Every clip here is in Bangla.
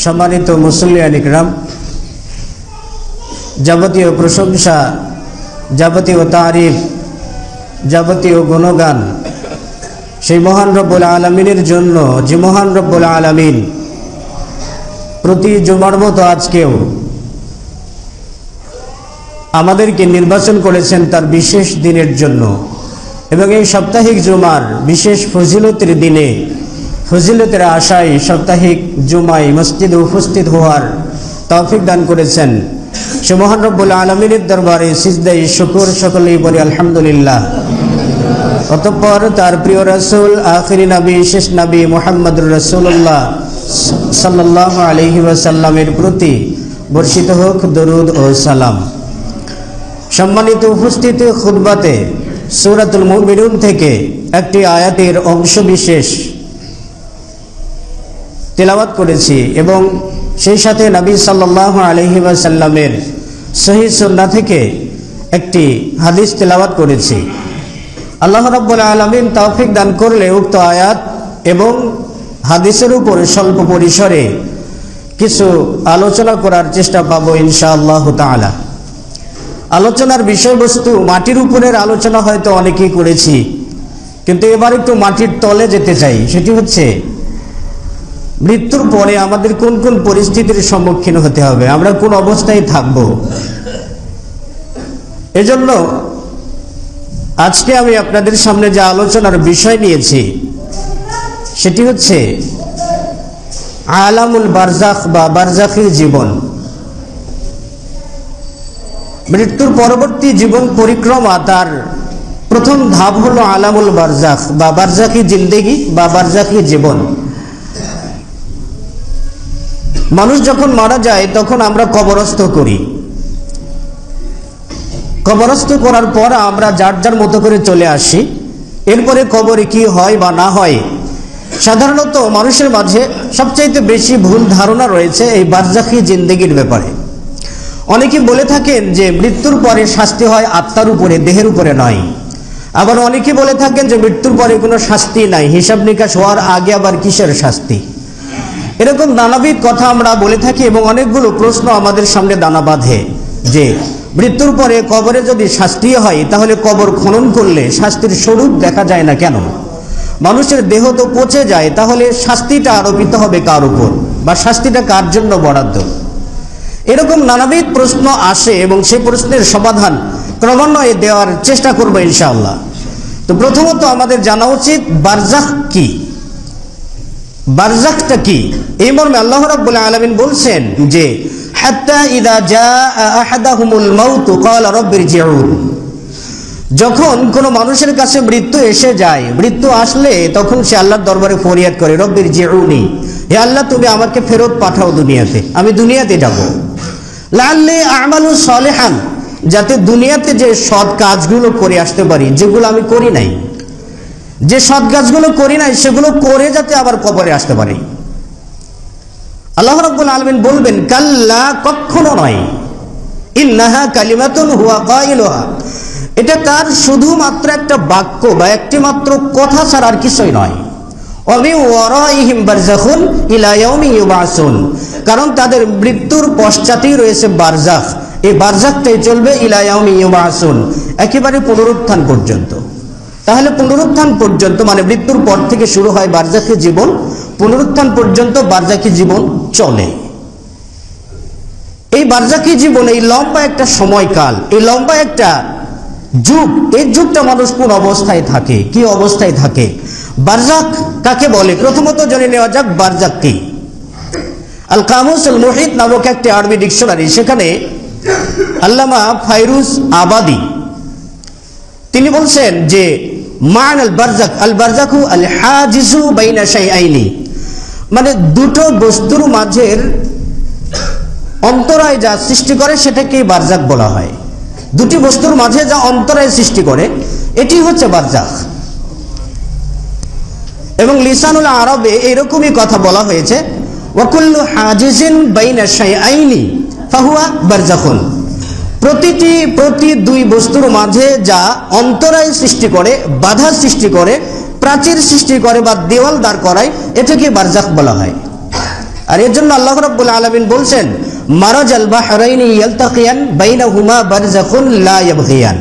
সম্মানিত মুসল্লিয়ান ইকরাম, যাবতীয় প্রশংসা, যাবতীয় তারিফ, যাবতীয় গুণগান সেই মহান রব্বুল আলামিনের জন্য, যে মহান রব্বুল আলামিন প্রতি জুমার মতো আজকেও আমাদেরকে নির্বাচন করেছেন তার বিশেষ দিনের জন্য, এবং এই সাপ্তাহিক জুমার বিশেষ ফজিলতের দিনে, ফজিলতের আশায় সাপ্তাহিক জুমায় মসজিদে উপস্থিত হওয়ার তৌফিক দান করেছেন। সে মহান রব্বুল আলামিনের দরবারে সিজদায়ে শুকর সকলেই বলি আলহামদুলিল্লাহ। অতঃপর তার প্রিয় রাসূল, আখিরি নবী, শেষ নবী মুহাম্মদুর রাসূলুল্লাহ সাল্লাল্লাহু আলাইহি ওয়াসাল্লামের প্রতি বর্ষিত হোক দরুদ ও সালাম। সম্মানিত উপস্থিতি, খুতবাতে সূরাতুল মুমিনুন থেকে একটি আয়াতের অংশ বিশেষ তেলাওয়াত করেছি এবং সেই সাথে নবী সাল্লাল্লাহু আলাইহি ওয়াসাল্লামের সহিহ সুন্নাহ থেকে একটি হাদিস তেলাওয়াত করেছি। আল্লাহ রাব্বুল আলামিন তৌফিক দান করলে উক্ত আয়াত এবং হাদিসের উপর স্বল্প পরিসরে কিছু আলোচনা করার চেষ্টা পাবো ইনশাআল্লাহ তাআলা। আলোচনার বিষয়বস্তু মাটির উপরের আলোচনা হয়তো অনেকেই করেছি, কিন্তু এবার একটু মাটির তলে যেতে চাই। সেটি হচ্ছে মৃত্যুর পরে আমাদের কোন কোন পরিস্থিতির সম্মুখীন হতে হবে, আমরা কোন অবস্থায় থাকব। এজন্য আজকে আমি আপনাদের সামনে যে আলোচনার বিষয় নিয়েছি সেটি হচ্ছে আলামুল বারজাখ বা বারজাখী জীবন। মৃত্যুর পরবর্তী জীবন পরিক্রমা, তার প্রথম ধাপ হলো আলামুল বারজাখ বা বারজাখী জিন্দেগি বা বারজাখী জীবন। মানুষ যখন মারা যায় তখন আমরা কবরস্থ করি। কবরস্থ করার পর আমরা যার যার মতো করে চলে আসি। এরপরে কবরে কি হয় বা না হয়, সাধারণত মানুষের মাঝে সবচাইতে বেশি ভুল ধারণা রয়েছে এই বারজাখী জিন্দেগির ব্যাপারে। অনেকে বলে থাকেন যে মৃত্যুর পরে শাস্তি হয় আত্মার উপরে, দেহের উপরে নয়। আবার অনেকে বলে থাকেন যে মৃত্যুর পরে কোনো শাস্তি নাই, হিসাব নিকাশ হওয়ার আগে আবার কিসের শাস্তি। এরকম নানাবিধ কথা আমরা বলে থাকি এবং অনেকগুলো প্রশ্ন আমাদের সামনে দানা বাঁধে যে মৃত্যুর পরে কবরে যদি শাস্তি হয় তাহলে কবর খনন করলে শাস্তির স্বরূপ দেখা যায় না কেন? মানুষের দেহ তো পচে যায়, তাহলে শাস্তিটা আরোপিত হবে কার উপর বা শাস্তিটা কার জন্য বরাদ্দ? এরকম নানাবিধ প্রশ্ন আসে এবং সেই প্রশ্নের সমাধান ক্রমান্বয়ে দেওয়ার চেষ্টা করব ইনশাআল্লাহ। তো প্রথমত আমাদের জানা উচিত বারজাখ কি, বারজাখটা কি। এই মর্মে আল্লাহ রাব্বুল আলামিন বলছেন যে হাত্তা ইযা জাআ আহাদাহুমুল মাউত ক্বালা রাব্বিরজিউন। যখন কোনো মানুষের কাছে মৃত্যু এসে যায়, মৃত্যু আসলে তখন সে আল্লাহর দরবারে ফরিয়াদ করে, রব্বিরজিউনি, হে আল্লাহ তুমি আমাকে ফেরত পাঠাও দুনিয়াতে, আমি দুনিয়াতে যাব। লাআল্লি আমালু সলিহান, যাতে দুনিয়াতে যে সৎ কাজগুলো করে আসতে পারি, যেগুলো আমি করি নাই, যে সৎ কাজগুলো করি নাই সেগুলো করে যাতে আবার কবরে আসতে পারি। আল্লাহ রাব্বুল আলামিন বলবেন কাল্লা, কখনো নয়, ইন্নাহা কালিমাতুন হুয়া কাইলুহা, এটা তার শুধুমাত্র একটা বাক্য বা একটি মাত্র কথা ছাড়া আর কিছুই নয়। ওয়ামি ওয়ারাইহিম বারজাখুন ইলা ইয়াউমি ইউবাসুন, কারণ তাদের মৃত্যুর পশ্চাতেই রয়েছে বারজাখ। এই বারজাখটাই চলবে ইলা ইয়াউমি ইউবাসুন, একেবারে পুনরুত্থান পর্যন্ত। তাহলে পুনরুত্থান পর্যন্ত মানে মৃত্যুর পর থেকে শুরু হয় বারজাখী জীবন, পুনরুত্থান পর্যন্ত বারজাখী জীবন চলে। এই বারজাখী জীবন, এই লম্বা একটা সময়কাল, এই লম্বা একটা যুগ, এই যুগটা মানুষ কোন অবস্থায় থাকে, কি অবস্থায় থাকে? বারজাখ কাকে বলে প্রথমত জেনে নেওয়া যাক। বারজাখ কি? আল কামুসুল মুহিত নামক একটি আরবি ডিকশনারি, সেখানে আল্লামা ফাইরুজ আবাদি তিনি বলছেন যে মান আল বারজাখ, আল বারজাখু আল হাজিজু বাইনা শাইআইনি, মানে দুটো বস্তুর মাঝের অন্তরায় যা সৃষ্টি করে সেটাকেই বারজাখ বলা হয়। দুটি বস্তুর মাঝে যা অন্তরায় সৃষ্টি করে এটি হচ্ছে বারজাখ। এবং লিসানুল আরবে এইরকমই কথা বলা হয়েছে, ওয়াকুল্লু হাজিজিন বাইনা শাইআইনি ফাহুয়া বারজাখুন, প্রতি দুই বস্তুর মাঝে যা অন্তরায় সৃষ্টি করে, বাধা সৃষ্টি করে, প্রাচীর সৃষ্টি করে বা দেওয়াল দাঁড় করায়, এটাকে বারজাখ বলা হয়। আর এর জন্য আল্লাহ রাব্বুল আলামিন বলছেন মারাজাল বাহরাইনি ইয়ালতাকিয়ান বাইনাহুমা বারযাখুন লা ইয়াবগিয়ান।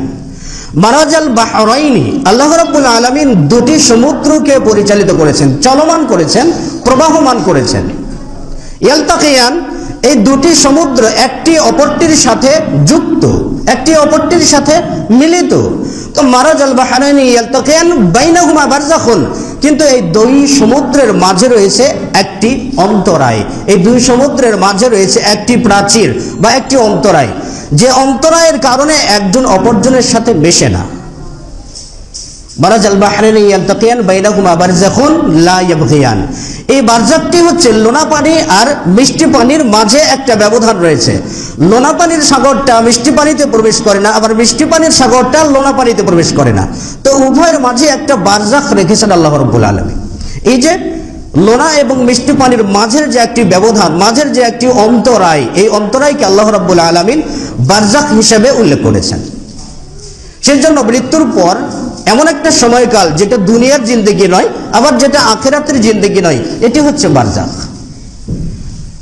মারাজাল বাহরাইনি, আল্লাহ রাব্বুল আলামিন দুটি সমুদ্রকে পরিচালিত করেছেন, চলমান করেছেন, প্রবাহমান করেছেন। ইয়ালতাকিয়ান, এই দুটি সমুদ্র একটি অপরটির সাথে যুক্ত, একটি অপরটির সাথে মিলিত। তো মারাজাল বাহরাইনি ইয়ালতাকিয়ান বাইনাহুমা বারযাখুন, কিন্তু এই দুই সমুদ্রের মাঝে রয়েছে একটি অন্তরায়, এই দুই সমুদ্রের মাঝে রয়েছে একটি প্রাচীর বা একটি অন্তরায়, যে অন্তরায়ের কারণে একজন অপরজনের সাথে মেশে না। মারাজাল বাহরাইনি ইয়ালতাকিয়ান বাইনাহুমা বারযাখুন লা ইয়াবগিয়ান। এই বারজাখটি হচ্ছে লোনা পানি আর মিষ্টি পানির মাঝে একটা ব্যবধান রয়েছে। লোনা পানির সাগরটা মিষ্টি পানিতে প্রবেশ করে না, আবার মিষ্টি পানির সাগরটা লোনা পানিতে প্রবেশ করে না। তো উভয়ের মাঝে একটা বারজাখ রেখেছেন আল্লাহ রাব্বুল আলামিন। এই যে লোনা এবং মিষ্টি পানির মাঝের যে একটি ব্যবধান, মাঝের যে একটি অন্তরায়, এই অন্তরায়কে আল্লাহ রাব্বুল আলামিন বারজাখ হিসেবে উল্লেখ করেছেন। সেই জন্য মৃত্যুর পর এমন একটা সময়কাল যেটা দুনিয়ার জিন্দেগি নয়, আবার যেটা আখিরাতের জিন্দেগি নয়, এটি হচ্ছে বারজাখ।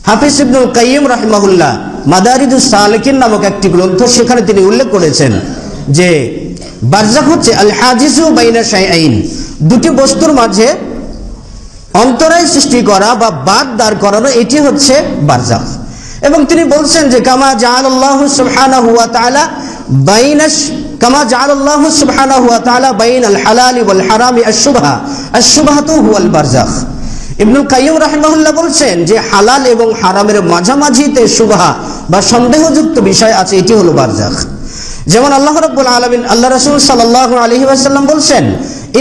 হাফিজ ইবনুল কাইয়িম রাহিমাহুল্লাহ মাদারিজুস সালিকিন নামক একটি গ্রন্থ, সেখানে তিনি উল্লেখ করেছেন যে বারজাখ হচ্ছে আল হাজিজু বাইনা শাইআইন, দুটি বস্তুর মাঝে অন্তরায় সৃষ্টি করা বা বাদ দাঁড় করানো, এটি হচ্ছে বারজাখ। এবং তিনি বলছেন যে কামা জাআলাল্লাহু সুবহানাহু ওয়া তাআলা কামা জাআলাল্লাহু সুবহানাহু ওয়া তাআলা বাইনাল হালালি ওয়াল হারামি আশ-শুবহাতু হুয়াল বারজাখ। ইবনুল কাইয়িম রাহিমাহুল্লাহ বলছেন যে হালাল এবং হারামের মাঝামাঝিতে শুবহা বা সন্দেহযুক্ত বিষয় আছে, এটি হলো বারজাখ। যেমন আল্লাহ রাব্বুল আলামিন, আল্লাহ রাসূল সাল্লাল্লাহু আলাইহি ওয়াসাল্লাম বলছেন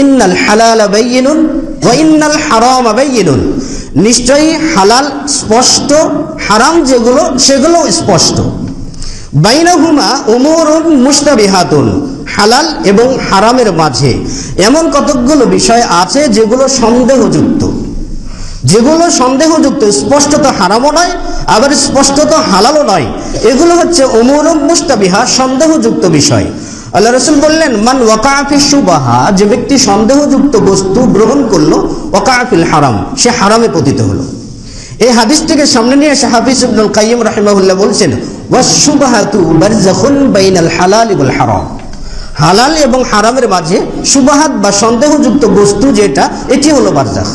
ইন্নাল হালালা বাইয়িনুন ওয়া ইন্নাল হারামা বাইয়িনুন, নিশ্চয়ই হালাল স্পষ্ট, হারাম যেগুলো সেগুলো স্পষ্ট। বাইনাহুমা উমুরুন মুশতাবিহাতুন, হালাল এবং হারামের মাঝে এমন কতকগুলো বিষয় আছে যেগুলো সন্দেহযুক্ত, যেগুলো সন্দেহযুক্ত, স্পষ্টত হারামও নয় আবার স্পষ্টত হালালও নয়, এগুলো হচ্ছে উমুরুন মুশতাবিহা, সন্দেহযুক্ত বিষয়। আল্লাহ রাসূল বললেন মান ওয়াকাআ ফি শুবহা, যে ব্যক্তি সন্দেহযুক্ত বস্তু গ্রহণ করলো, ওয়াকাআ ফিল হারাম, সে হারামে পতিত হলো। এই হাদিসটিকে সামনে নিয়ে এসে হাফিজ ইবনুল কাইয়িম রাহিমাহুল্লাহ বলছেন ওয়াশ-শুবহাতু বারযাখুন বাইনাল হালালি ওয়াল হারাম, হালাল এবং হারামের মাঝে শুবহাত বা সন্দেহযুক্ত বস্তু যেটা, এটি হলো বারজাখ।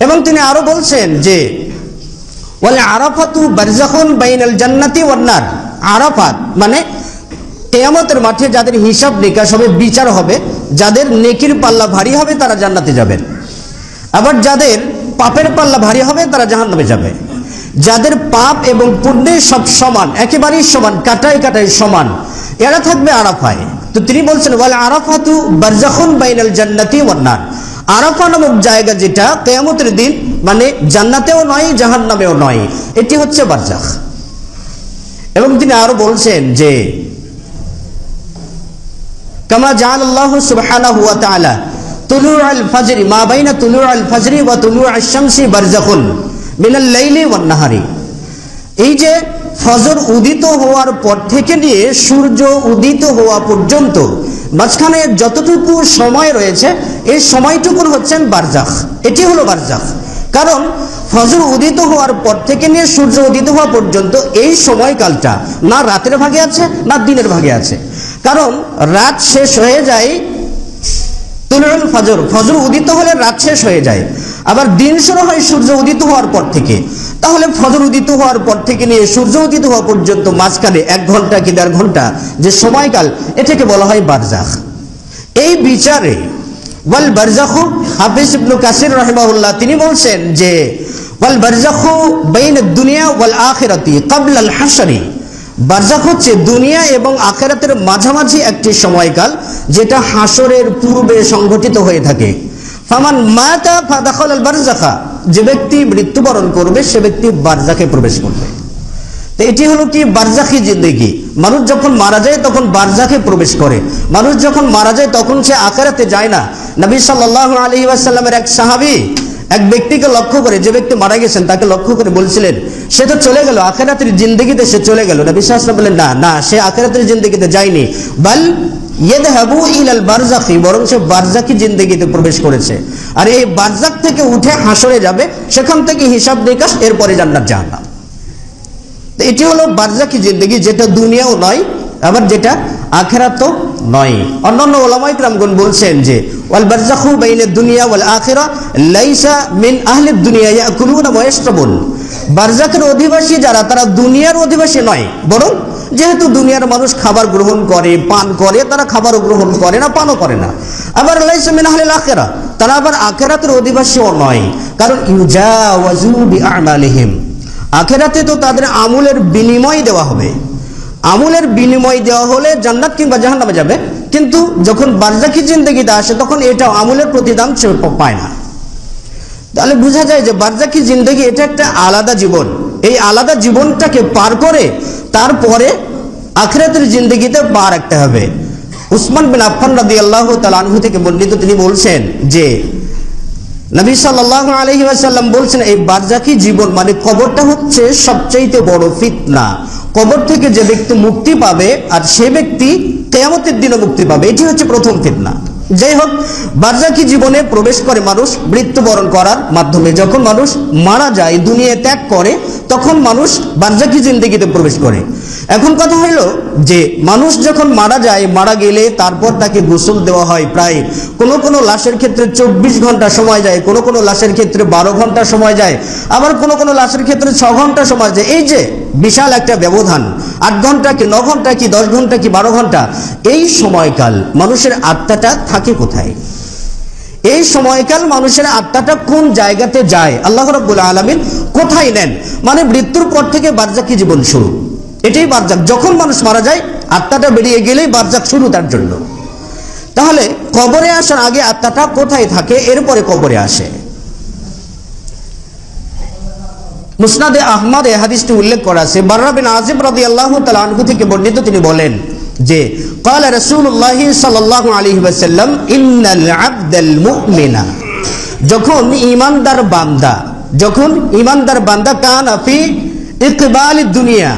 এবং তিনি আরো বলছেন যে ওয়াল আরাফাতু বারযাখুন বাইনাল জান্নাতি ওয়ান নার, আরাফাত মানে কিয়ামতের মাঠে যাদের হিসাব নিকাশ হবে, বিচার হবে, যাদের নেকির পাল্লা ভারী হবে তারা জান্নাতে যাবেন, আবার যাদের পাপের পাল্লা ভারী হবে তারা জাহান্নামে যাবে। যাদের পাপ এবং পুণ্যের সব সমান, একেবারেই সমান, কাটায় কাটায় সমান, এরা থাকবে আরাফায়। তো তিনি বলছেন ওয়াল আরাফাতু বারযাখুন বাইনাল জান্নাতি ওয়ান নার, আরাফা নামক জায়গা যেটা কিয়ামতের দিন মানে জান্নাতেও নয় জাহান্নামেও নয়, এটি হচ্ছে বারজাখ। এবং তিনি আরো বলছেন যে কামা জাআলাল্লাহু সুবহানাহু ওয়া তাআলা তুলুআল ফাজরি মা বাইনা তুলুআল ফাজরি ওয়া তুলুআশ শামসি বারযাখুন মিনাল লাইলি ওয়ান নাহারি, এই যে ফজর উদিত হওয়ার পর থেকে নিয়ে সূর্য উদিত হওয়া পর্যন্ত মাঝখানে যতটুকু সময় রয়েছে, এই সময়টুকুর হচ্ছেন বারজাখ, এটি হলো বারজাখ। কারণ ফজর উদিত হওয়ার পর থেকে নিয়ে সূর্য উদিত হওয়া পর্যন্ত এই সময়কালটা না রাতের ভাগে আছে না দিনের ভাগে আছে। কারণ রাত শেষ হয়ে যায় তুলুল ফজর, ফজর উদিত হলে রাত শেষ হয়ে যায়, আবার দিন শুরু হয় সূর্য উদিত হওয়ার পর থেকে। তাহলে ফজর উদিত হওয়ার পর থেকে নিয়ে সূর্য উদিত হওয়া পর্যন্ত মাঝখানে 1 ঘন্টা কি 1.5 ঘন্টা যে সময়কাল, এটাকে বলা হয় বারজাখ। এই বিচারে ওয়াল বারযাখু, হাফিজ ইবনে কাসির রাহিমাহুল্লাহ তিনি বলছেন যে ওয়াল বারযাখু বাইনাদ দুনিয়া ওয়াল আখিরাতি ক্বাবলা আল হাশরি, বারজাখ হচ্ছে দুনিয়া এবং আখিরাতের মাঝামাঝি একটি সময়কাল, যেটা হাসরের পূর্বে সংঘটিত হয়ে থাকে। ফামান মাতা ফাদাখাল আল বারযাখা, যে ব্যক্তি মৃত্যুবরণ করবে সে ব্যক্তি বারজাখে প্রবেশ করবে। তো এটি হলো কি বারজাখী জিন্দেগি। মানুষ যখন মারা যায় তখন বারজাখে প্রবেশ করে, মানুষ যখন মারা যায় তখন সে আখিরাতে যায় না। নবী সাল্লাল্লাহু আলাইহি ওয়াসাল্লামের এক সাহাবী এক ব্যক্তিকে লক্ষ্য করে, যে ব্যক্তি মারা গেছেন তাকে লক্ষ্য করে বলছিলেন সে তো চলে গেল, আখিরাতের জিন্দেগিতে সে চলে গেল। নবী সাল্লাল্লাহু আলাইহি ওয়াসাল্লাম বললেন না না, সে আখিরাতের জিন্দেগিতে যায়নি, বাল ইয়াযহাবু ইলাল বারযাখি, বরং সে বারযাখি জিন্দেগিতে প্রবেশ করেছে। আর এই বারযাখ থেকে উঠে হাসরে যাবে, সেখান থেকে হিসাব নিকাশ, এরপরে জান্নাত জাহান্নাম। এটি হলো বারযাখি জিন্দেগি, যেটা দুনিয়াও নয় আবার যেটা আখিরাতও নয়। অন্যান্য উলামায়ে কিরামগণ বলছেন যে ওয়াল বারযাখু বাইনাদ দুনিয়া ওয়াল আখিরা লাইসা মিন আহলিদ দুনিয়া ইয়াকুলুনা ওয়া ইয়াশরাবুন। বারযাখের অধিবাসী যারা, তারা দুনিয়ার অধিবাসী নয়, বরং যেহেতু দুনিয়ার মানুষ খাবার গ্রহণ করে, পান করে, তারা খাবারও গ্রহণ করে না, পানও করে না। আবার লাইসা মিন আহলিল আখিরা, তারা আবার আখিরাতের অধিবাসীও নয়, কারণ ইউজাওয়াজু বিআমালিহিম, আখিরাতে তো তাদের আমলের বিনিময় দেওয়া হবে। আমলের বিনিময় দেওয়া হলে জান্নাত কিংবা জাহান্নামে যাবে, কিন্তু যখন বারযাখি জিন্দেগিতে আসে তখন এটা আমলের প্রতিদান সে পায় না। তাহলে বোঝা যায় যে বারযাখি জিন্দেগি এটা একটা আলাদা জীবন। এই আলাদা জীবনটাকে পার করে তারপরে আখিরাতের জিন্দেগিতে পা রাখতে হবে। উসমান বিন আফফান রাদিয়াল্লাহু তাআলা আনহু থেকে বর্ণিত, তিনি বলছেন যে নবী সাল্লাল্লাহু আলাইহি ওয়াসাল্লাম বলছেন, এই বারযাখি জীবন মানে কবরটা হচ্ছে সবচেয়ে বড় ফিতনা। কবর থেকে যে ব্যক্তি মুক্তি পাবে আর সে ব্যক্তি কিয়ামতের দিনে মুক্তি পাবে, এটি হচ্ছে প্রথম ফিতনা। যাই হোক, বারযাখি জীবনে প্রবেশ করে মানুষ মৃত্যুবরণ করার মাধ্যমে। যখন মানুষ মারা যায়, দুনিয়া ত্যাগ করে, তখন মানুষ বারযাখি জিন্দেগিতে প্রবেশ করে। এখন কথা হলো যে মানুষ যখন মারা যায়, মারা গেলে তারপর তাকে গোসল দেওয়া হয়। প্রায় কোনো লাশের ক্ষেত্রে 24 ঘন্টা সময় যায়, কোনো লাশের ক্ষেত্রে 12 ঘন্টা সময় যায়, আবার কোনো লাশের ক্ষেত্রে 6 ঘন্টা সময় যায়। এই যে বিশাল একটা ব্যবধান, 8 ঘন্টা কি 9 ঘন্টা কি 10 ঘন্টা কি 12 ঘন্টা, এই সময়কাল মানুষের আত্মাটা থাকে কোথায়? এই সময়কাল মানুষের আত্মাটা কোন জায়গাতে যায়? আল্লাহ রাব্বুল আলামিন কোথায় নেন? মানে মৃত্যুর পর থেকে বারযাখি জীবন শুরু, এটাই বারযাখ। যখন মানুষ মারা যায়, আত্মাটা বেরিয়ে গেলেই বারযাখ শুরু তার জন্য। তাহলে কবরে আসার আগে আত্মাটা কোথায় থাকে, এরপরে কবরে আসে। মুসনাদে আহমদে হাদিসটি উল্লেখ করা আছে। বাররা বিন আযিব রাদিয়াল্লাহু তাআলা আনহু থেকে বর্ণিত, তিনি বলেন যে ক্বালা রাসূলুল্লাহ সাল্লাল্লাহু আলাইহি ওয়াসাল্লাম ইন্নাল আবদাল মুমিনা, যখন ঈমানদার বান্দা কানা ফি ইকবালিদ দুনিয়া,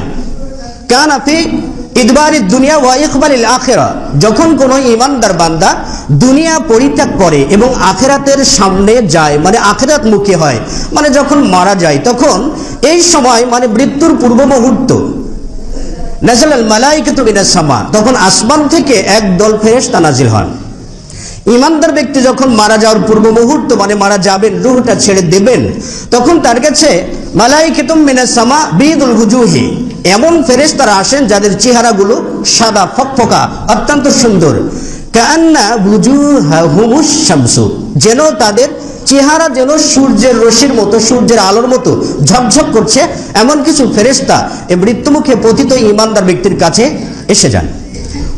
কানা ফি ইদবারিদ দুনিয়া ওয়া ইকবালিল আখিরা, যখন কোনো ঈমানদার বান্দা দুনিয়া পরিত্যাগ করে এবং আখিরাতের সামনে যায়, মানে আখিরাত মুখী হয়, মানে যখন মারা যায়, তখন এই সময় মানে মৃত্যুর পূর্ব মুহূর্ত, নাযালাল মালাইকাতু মিনাস সামা, তখন আসমান থেকে একদল ফেরেশতা নাজিল হন। ঈমানদার ব্যক্তি যখন মারা যাওয়ার পূর্ব মুহূর্ত, মানে মারা যাবেন, রূহটা ছেড়ে দেবেন, তখন তার কাছে মালাইকাতু মিনাস সামা বিদুল ওজুহি, এমন ফেরেশতারা আসেন যাদের চেহারাগুলো সাদা ফকফকা, অত্যন্ত সুন্দর। কান্না বুজুহাহুমুশ শামসু, যেন তাদের চেহারা যেন সূর্যের রশ্মির মতো, সূর্যের আলোর মতো ঝকঝক করছে, এমন কিছু ফেরেশতা এই মৃত্যুমুখে পতিত ঈমানদার ব্যক্তির কাছে এসে যান।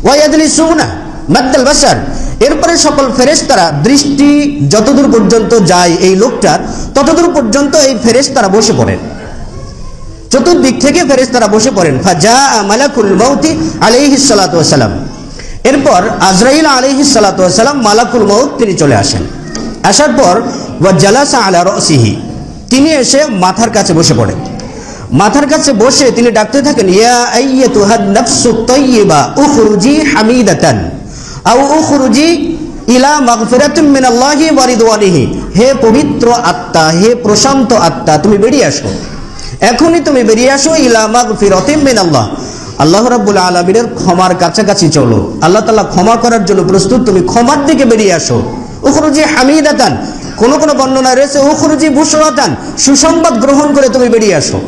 ওয়ায়াজলিসুনা মাদ্দাল বাসার, এরপরে সকল ফেরেশতারা দৃষ্টি যতদূর পর্যন্ত যায় এই লোকটার, ততদূর পর্যন্ত এই ফেরেশতারা বসে পড়েন। চতুর্দিক থেকে ফেরেশতারা বসে পড়েন। ফাজা মালাকুল মাউতি আলাইহিস সালাতু ওয়াস সালাম, এরপর আজরাইল আলাইহিস সালাতু ওয়াস সালাম, মালাকুল মাউত, তিনি চলে আসেন। আসার পর ওয়া জালাসা আলা রাসিহি, তিনি এসে মাথার কাছে বসে পড়েন। মাথার কাছে বসে তিনি ডাকতে থাকেন, ইয়া আইয়াতুহান নাফসুত তাইয়্যিবা উখরুজি হামিদাতান আও উখরুজি ইলা মাগফিরাতিন মিনাল্লাহি ওয়া রিদওয়ানিহি, হে পবিত্র আত্মা, হে প্রশান্ত আত্মা, তুমি বেরিয়ে আসো, এখনই তুমি বেরিয়ে আসো, ইলা মাগফিরাতিন মিনাল্লাহ, আল্লাহ রাব্বুল আলামিনের ক্ষমার কাছাকাছি চলো, আল্লাহ তাআলা ক্ষমা করার জন্য প্রস্তুত, তুমি ক্ষমার দিকে বেরিয়ে আসো। উখরুজি হামিদাতান, কোন বর্ণনায় রয়েছে উখরুজি বুশরাতান, সুসংবাদ গ্রহণ করে তুমি বেরিয়ে আসো।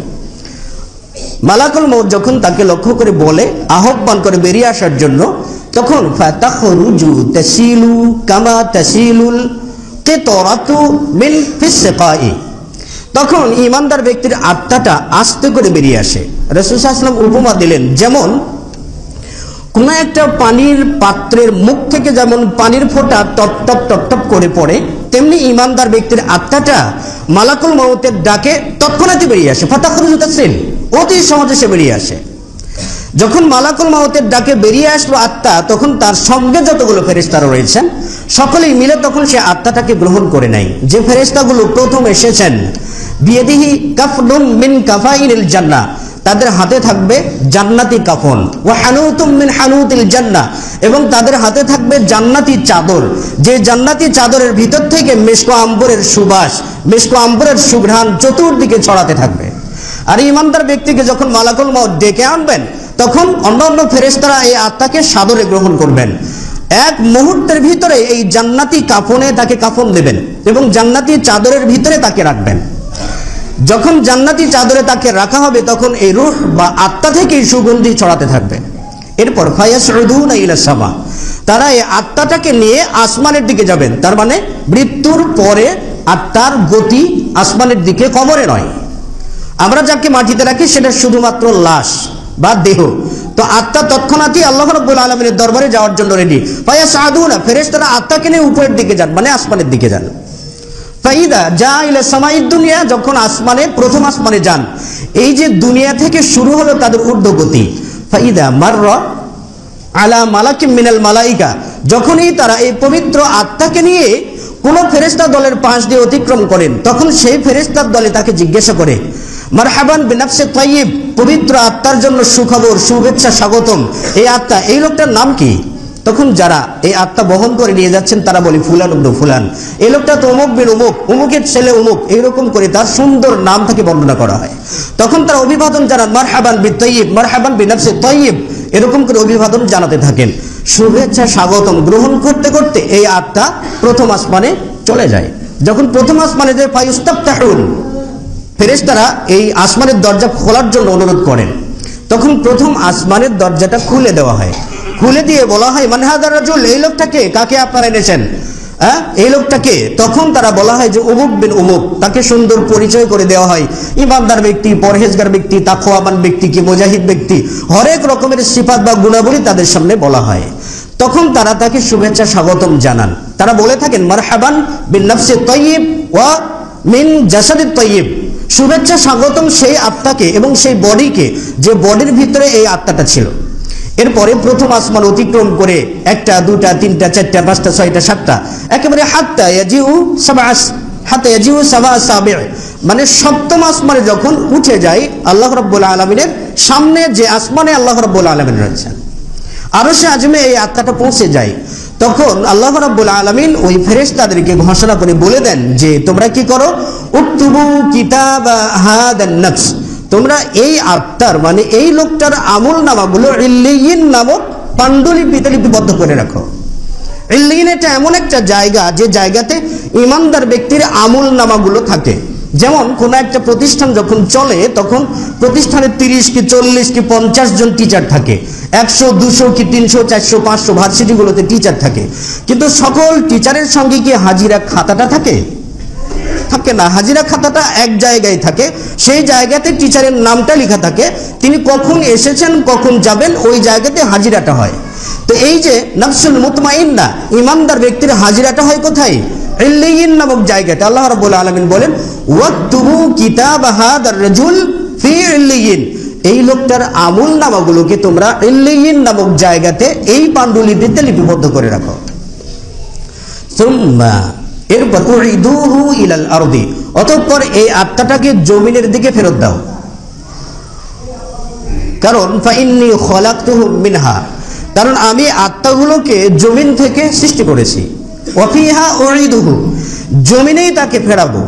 মালাকুল মউত যখন তাকে লক্ষ্য করে বলে, আহ্বান করে বেরিয়ে আসার জন্য, তখন ফাতাখরুজু তাসিলু কামা তাসিলুল কিতরাতু মিন ফিসসাকাই, তখন ঈমানদার ব্যক্তির আত্মাটা আস্তে করে বেরিয়ে আসে। রাসূল সাল্লাল্লাহু আলাইহি ওয়াসাল্লাম উপমা দিলেন, যেমন কোন একটা পানির পাত্রের মুখ থেকে যেমন পানির ফোঁটা টপ টপ টপ টপ করে পড়ে, তেমনি ঈমানদার ব্যক্তির আত্মাটা মালাকুল মউতের ডাকে তৎক্ষণাৎই বেরিয়ে আসে। ফাতাখরুজু তাসিল, অতি সহজে সে বেরিয়ে আসে। যখন মালাকুল মউতের ডাকে বেরিয়ে আসলো আত্মা, তখন তার সঙ্গে যতগুলো ফেরেশতারা রয়েছেন সকলেই মিলে তখন সে আত্মাটাকে গ্রহণ করে নেয়। যে ফেরেশতাগুলো প্রথম এসেছেন, বিয়াদিহি কাফনুম মিন কাফাইনিল জান্নাহ, তাদের হাতে থাকবে জান্নাতি কাফন, ওয়া হানুতুম মিন হানুতিল জান্নাহ, এবং তাদের হাতে থাকবে জান্নাতি চাদর, যে জান্নাতি চাদরের ভিতর থেকে মেশক আম্বরের সুবাস, মেশক আম্বরের সুঘ্রাণ চতুর্দিকে ছড়াতে থাকবে। আর ইমানদার ব্যক্তিকে যখন মালাকুল মউত ডেকে আনবেন, তখন অন্যান্য ফেরেশতারা এই আত্মাকে সাদরে গ্রহণ করবেন। এক মুহূর্তের ভিতরে এই জান্নাতি কাফনে তাকে কাফন দেবেন এবং জান্নাতি চাদরের ভিতরে তাকে রাখবেন। যখন জান্নাতি চাদরে তাকে রাখা হবে, তখন এই রূহ বা আত্মা থেকে সুগন্ধি ছড়াতে থাকবে। এরপর ফায়াসউদুনা ইলা সামা, তারা এই আত্মাটাকে নিয়ে আসমানের দিকে যাবেন। তার মানে মৃত্যুর পরে আত্মার গতি আসমানের দিকে, কবরে নয়। আমরা যাকে মাটিতে রাখি সেটা শুধুমাত্র লাশ বা দেহ, তো আত্মা তৎক্ষণাৎই আল্লাহ রাব্বুল আলামিনের দরবারে যাওয়ার জন্য রেডি। ফায়াসউদুনা, ফেরেশতারা আত্মাকে নিয়ে উপরের দিকে যান, মানে আসমানের দিকে যান। ফাইদা যা ইলা সামাইদ দুনিয়া, যখন আসমানে, প্রথম আসমানে যান, এই যে দুনিয়া থেকে শুরু হলো তাদের ঊর্ধ্বগতি। ফাইদা মাররা আলা মালাকিম মিনাল মালাইকা, যখনই তারা এই পবিত্র আত্মাকে নিয়ে কোন ফেরেশতা দলের পাশ দিয়ে অতিক্রম করেন, তখন সেই ফেরেশতার দলে তাকে জিজ্ঞাসা করে, মারহাবান বিনাফসে তাইয়্যিব, পবিত্র আত্মার জন্য সুখবর, শুভেচ্ছা, স্বাগতম। এই আত্মা, এই লোকটার নাম কি? তখন যারা এই আত্মা বহন করে নিয়ে যাচ্ছেন তারা বলে, ফুলান ইবনে ফুলান, এই লোকটা তো অমুক বিন অমুক, অমুকের ছেলে অমুক, এইরকম করে তার সুন্দর নাম থেকে বর্ণনা করা হয়। তখন তারা অভিবাদন জানান, মারহাবান বিত-তাইয়্যিব, মারহাবান বিনাফসে তাইয়্যিব, এরকম করে অভিবাদন জানাতে থাকেন। শুভেচ্ছা স্বাগতম গ্রহণ করতে করতে এই আত্মা প্রথম আসমানে চলে যায়। যখন প্রথম আসমানে যায়, ফায়ুস্তাফতাহুন, ফেরেশতারা এই আসমানের দরজা খোলার জন্য অনুরোধ করেন। তখন প্রথম আসমানের দরজাটা খুলে দেওয়া হয়, খুলে দিয়ে বলা হয়, মান হাযা রাজুল, এই লোকটাকে, কাকে আপনারা এনেছেন, এই লোকটাকে? তখন তারা বলা হয় যে অমুক বিন অমুক, তাকে সুন্দর পরিচয় করে দেওয়া হয়। ইমানদার ব্যক্তি, পরহেজগার ব্যক্তি, তাকওয়াবান ব্যক্তি, কি মুজাহিদ ব্যক্তি, হরেক রকমের সিফাত বা গুণাবলী তাদের সামনে বলা হয়। তখন তারা তাকে শুভেচ্ছা স্বাগতম জানান। তারা বলে থাকেন, মারহাবান বিন নাফসি তাইয়্যিব ওয়া মিন জাসাদিত তাইয়্যিব, শুভেচ্ছা স্বাগতম সেই আত্মাকে এবং সেই বডিকে, যে বডির ভিতরে এই আত্মাটা ছিল। এরপরে প্রথম আসমান অতিক্রম করে একটা, দুটা, তিনটা, চারটা, পাঁচটা, ছয়টা, সাতটা, একেবারে হাত্তা ইয়াজিউ সাবা সাবি'আ, মানে সপ্তম আসমানে যখন উঠে যায়, আল্লাহ রাব্বুল আলামিনের সামনে যে আসমানে আল্লাহ রাব্বুল আলামিন রয়েছেন, আরশে আজমে এই আত্মাটা পৌঁছে যায়। তখন আল্লাহ রাব্বুল আলামিন ওই ফেরেশতাদেরকে ঘোষণা করে বলে দেন যে, তোমরা কি করো, উকতুবু কিতাবা হাদান নফস, তোমরা এই আত্মার, মানে এই লোকটার আমল নামাগুলো ইল্লিয়িন নামক পাণ্ডুলিপিতে লিপিবদ্ধ করে রাখো। ইল্লিয়িন এটা এমন একটা জায়গা, যে জায়গাতে ইমানদার ব্যক্তির আমল নামাগুলো থাকে। যেমন কোন একটা প্রতিষ্ঠান যখন চলে, তখন প্রতিষ্ঠানে 30 কি 40 কি 50 জন টিচার থাকে, 100 200 কি 300 400 500 ভার্সিটিগুলোতে টিচার থাকে। কিন্তু সকল টিচারের সঙ্গে কি হাজিরা খাতাটা থাকে? থাকে না। হাজিরা খাতাটা এক জায়গায় থাকে, সেই জায়গাতে টিচারের নামটা লেখা থাকে, তিনি কখন এসেছেন, কখন যাবেন, ওই জায়গাতে হাজিরাটা হয়। তো এই যে নফসুল মুতমাইন্না, ইমানদার ব্যক্তির হাজিরাটা হয় কোথায়? ইল্লিয়িন নামক জায়গাতে। আল্লাহ রাব্বুল আলামিন বলেন, ওয়াকতুবু কিতাবা হাদার রাজুল ফি ইল্লিয়িন, এই লোকটার আমল নামাগুলোকে তোমরা ইল্লিয়িন নামক জায়গাতে এই পাণ্ডুলিপিতে লিপিবদ্ধ করে রাখো। সুম্মা, এরপর উইদুহু ইলাল আরদি, অতঃপর এই আত্মাটাকে জমিনের দিকে ফেরত দাও। কারণ ফাইন্নী খলাকতুহু মিনহা, কারণ আমি আত্মাগুলোকে জমিন থেকে সৃষ্টি করেছি। ওয়াফিহা উইদুহু, জমিনেই তাকে ফেরাবো।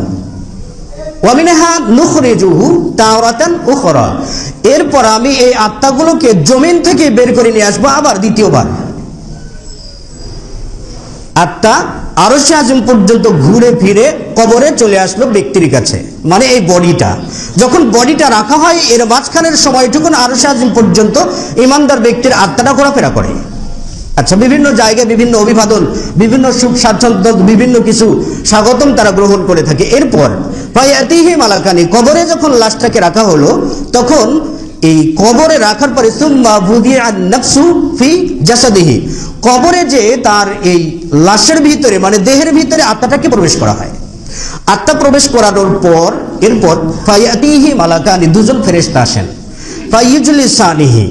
ওয়ামিনহা নুখরিজুহু তাওরাতান উখরা, এরপর আমি এই আত্মাগুলোকে জমিন থেকে বের করে নিয়ে আসবো আবার দ্বিতীয়বার। আত্মা আরশে আজম পর্যন্ত ঘুরে ফিরে কবরে চলে আসলো ব্যক্তির কাছে, মানে এই বডিটা। যখন বডিটা রাখা হয়, এর মাঝখানের সময়টুকুন আরশে আজম পর্যন্ত ইমানদার ব্যক্তির আত্মাটা ঘোরাফেরা করে। আচ্ছা, বিভিন্ন জায়গায় বিভিন্ন অভিবাদন, বিভিন্ন সুখ স্বাচ্ছন্দ্য, বিভিন্ন কিছু স্বাগতম তারা গ্রহণ করে থাকে। এরপর ফায়াতিহি মালাকানি, কবরে যখন লাশটাকে রাখা হলো, তখন এই কবরে রাখার পরে সুম্মা বুদিআন নাফসু ফি জাসাদিহি, কবরে যে তার এই লাশের ভিতরে, মানে দেহের ভিতরে আত্মাটাকে প্রবেশ করা হয়। আত্মা প্রবেশ করানোর পর এরপর ফায়াতিহি মালাকানি, দুজন ফেরেশতা আসেন। ফাইয়ুজলিসানিহি,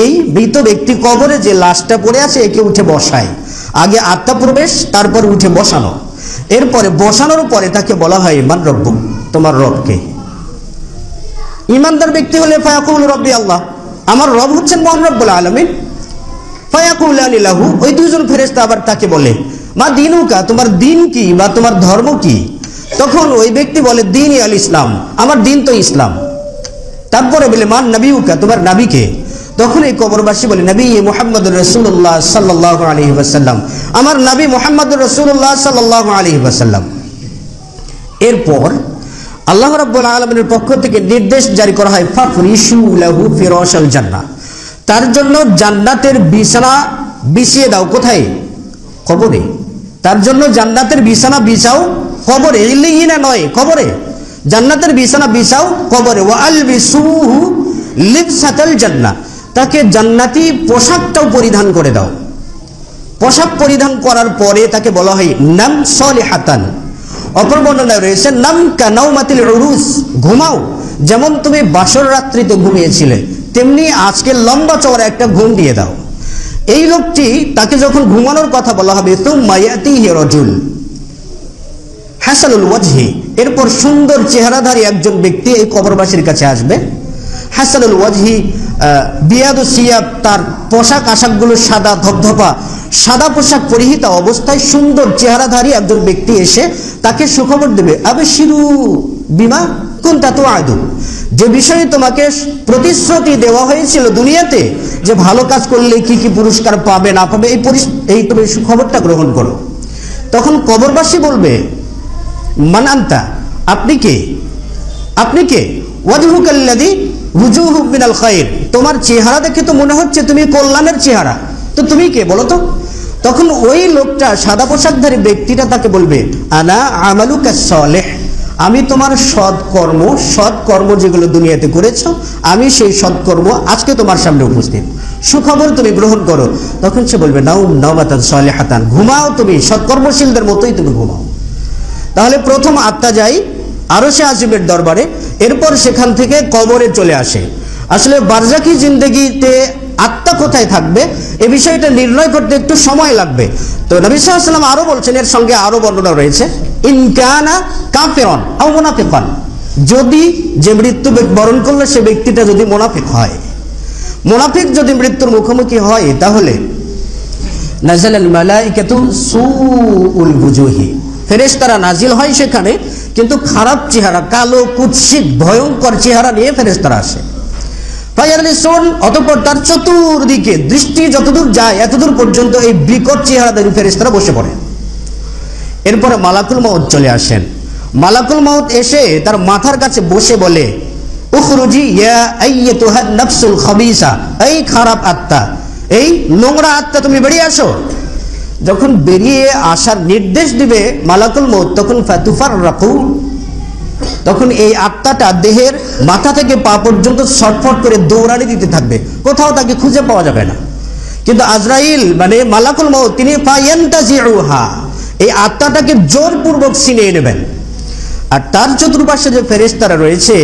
এই মৃত ব্যক্তি কবরে যে লাশটা পড়ে আছে, একে উঠে বসায়। আগে আত্মা প্রবেশ, তারপর উঠে বসানো। এরপরে বসানোর পরে তাকে বলা হয়, মান রব্বুক, তোমার রবকে। ইমানদার ব্যক্তি হলে ফায়াকুল রব্বি আল্লাহ, আমার রব হচ্ছেন মহান রব্বুল আলামিন। ফায়াকুলানি লাহু, ওই দুইজন ফেরেশতা আবার তাকে বলে মা দিনুকা, তোমার দিন কি বা তোমার ধর্ম কি? তখন ওই ব্যক্তি বলে দিন আল ইসলাম, আমার দিন তো ইসলাম। তারপরে বলে মান নবিউকা, তোমার নবীকে? তখন এই কবরবাসী বলে নবী মুহাম্মদুর রাসূলুল্লাহ সাল্লাল্লাহু আলাইহি ওয়াসাল্লাম, আমার নবী মুহাম্মদুর রাসূলুল্লাহ সাল্লাল্লাহু আলাইহি ওয়াসাল্লাম। এরপর আল্লাহ রাব্বুল আলামিনের পক্ষ থেকে নির্দেশ জারি করা হয় ফাফরিশু লাহু ফিরাশাল জান্নাহ, তার জন্য জান্নাতের বিছানা বিছিয়ে দাও। কোথায়? কবরে। তার জন্য জান্নাতের বিছানা বিছাও কবরে, ইল্লিয়িনা নয়, কবরে। জান্নাতের বিছানা বিছাও কবরে। ওয়া আলবিসুহু লিবসাতাল জান্নাহ, তাকে জান্নাতি পোশাকটাও পরিধান করে দাও। পোশাক পরিধান করার পরে তাকে বলা হয় নাম সলিহাতান। অপর বর্ণনায় রয়েছে নাম কানাউমাতিল উরুস, ঘুমাও যেমন তুমি বাসর রাত্রিতে ঘুমিয়েছিলে তেমনি আজকে লম্বা চওড়া একটা ঘুম দিয়ে দাও। এই লোকটি, তাকে যখন ঘুমানোর কথা বলা হবে তুম্মা ইয়াতিহি রাজুল হাসানুল ওয়াজহি, এরপর সুন্দর চেহারাধারী একজন ব্যক্তি এই কবরবাসীর কাছে আসবে। হাসানুল ওয়াজহি বিয়াদু সিয়াব, তার পোশাক আশাকগুলো সাদা ধবধবা, সাদা পোশাক পরিহিত অবস্থায় সুন্দর চেহারাধারী একজন ব্যক্তি এসে তাকে সুখবর দেবে আবশিরু বিমা কুনতা তুআদু, যে বিষয়ে তোমাকে প্রতিশ্রুতি দেওয়া হয়েছিল দুনিয়াতে যে ভালো কাজ করলে কি কি পুরস্কার পাবে না পাবে, এই তুমি সুখবরটা গ্রহণ করো। তখন কবরবাসী বলবে মান আনতা, আপনি কে? আপনি কে? ওয়াজহুকাল্লাযী ওয়ুজুহু মিনাল খায়র, তোমার চেহারা দেখে তো মনে হচ্ছে তুমি কল্যাণের চেহারা, তো তুমি কে বলো তো? তখন ওই লোকটা, সাদা পোশাকধারী ব্যক্তিটা তাকে বলবে আনা আমালুকা সালেহ, আমি তোমার সৎকর্ম যেগুলো দুনিয়াতে করেছো, আমি সেই সৎকর্ম আজকে তোমার সামনে উপস্থিত, সুখবর তুমি গ্রহণ করো। তখন সে বলবে নাউম নাওমাতান সালিহাতান, ঘুমাও তুমি সৎকর্মশীলদের মতোই তুমি ঘুমাও। তাহলে প্রথম আত্মা যায় আরশে আজিমের দরবারে, এরপর সেখান থেকে কবরে চলে আসে। আসলে বারজাকি জিন্দেগিতে আত্মা কোথায় থাকবে এ বিষয়টা নির্ণয় করতে একটু সময় লাগবে। তো নবী সাল্লাল্লাহু আলাইহি ওয়াসাল্লাম আরো বলছেন, এর সঙ্গে আরো বর্ণনা রয়েছে ইন কানা কাফিরান আও মুনাফিকান, যদি যে মৃত্যু বরণ করলো সে ব্যক্তিটা যদি মুনাফিক হয়, মুনাফিক যদি মৃত্যুর মুখোমুখি হয়, তাহলে নাযালাল মালাইকাতু সুউল বুজুহি, ফেরেশতারা নাজিল হয় সেখানে, কিন্তু খারাপ চেহারা, কালো কুৎসিত ভয়ঙ্কর চেহারা নিয়ে ফেরেশতারা আসে। ফায়ারলিসুন, অতঃপর তার চতুর্দিকে দৃষ্টি যতদূর যায় এতদূর পর্যন্ত এই বিকট চেহারাধারী ফেরেশতারা বসে পড়ে। এরপরে মালাকুল মউত চলে আসেন। মালাকুল মউত এসে তার মাথার কাছে বসে বলে উখরুজি ইয়া আইয়াতুহান নাফসুল খাবিসা, এই খারাপ আত্মা, এই নোংরা আত্মা তুমি বেরিয়ে আসো। যখন বেরিয়ে আসার নির্দেশ দিবে মালাকুল মউত, তখন ফাতুফাররাকু, তখন এই আত্মাটা দেহের মাথা থেকে পা পর্যন্ত ছটফট করে দৌড়ানি দিতে থাকবে, কোথাও তাকে খুঁজে পাওয়া যাবে না। কিন্তু আজরাইল মানে মালাকুল মউত তিনি ফায়ান্তাজিউহা, এই আত্মাটাকে জোরপূর্বক ছিনিয়ে নেবেন। আর তার চতুর্পাশে যে ফেরেশতারা রয়েছে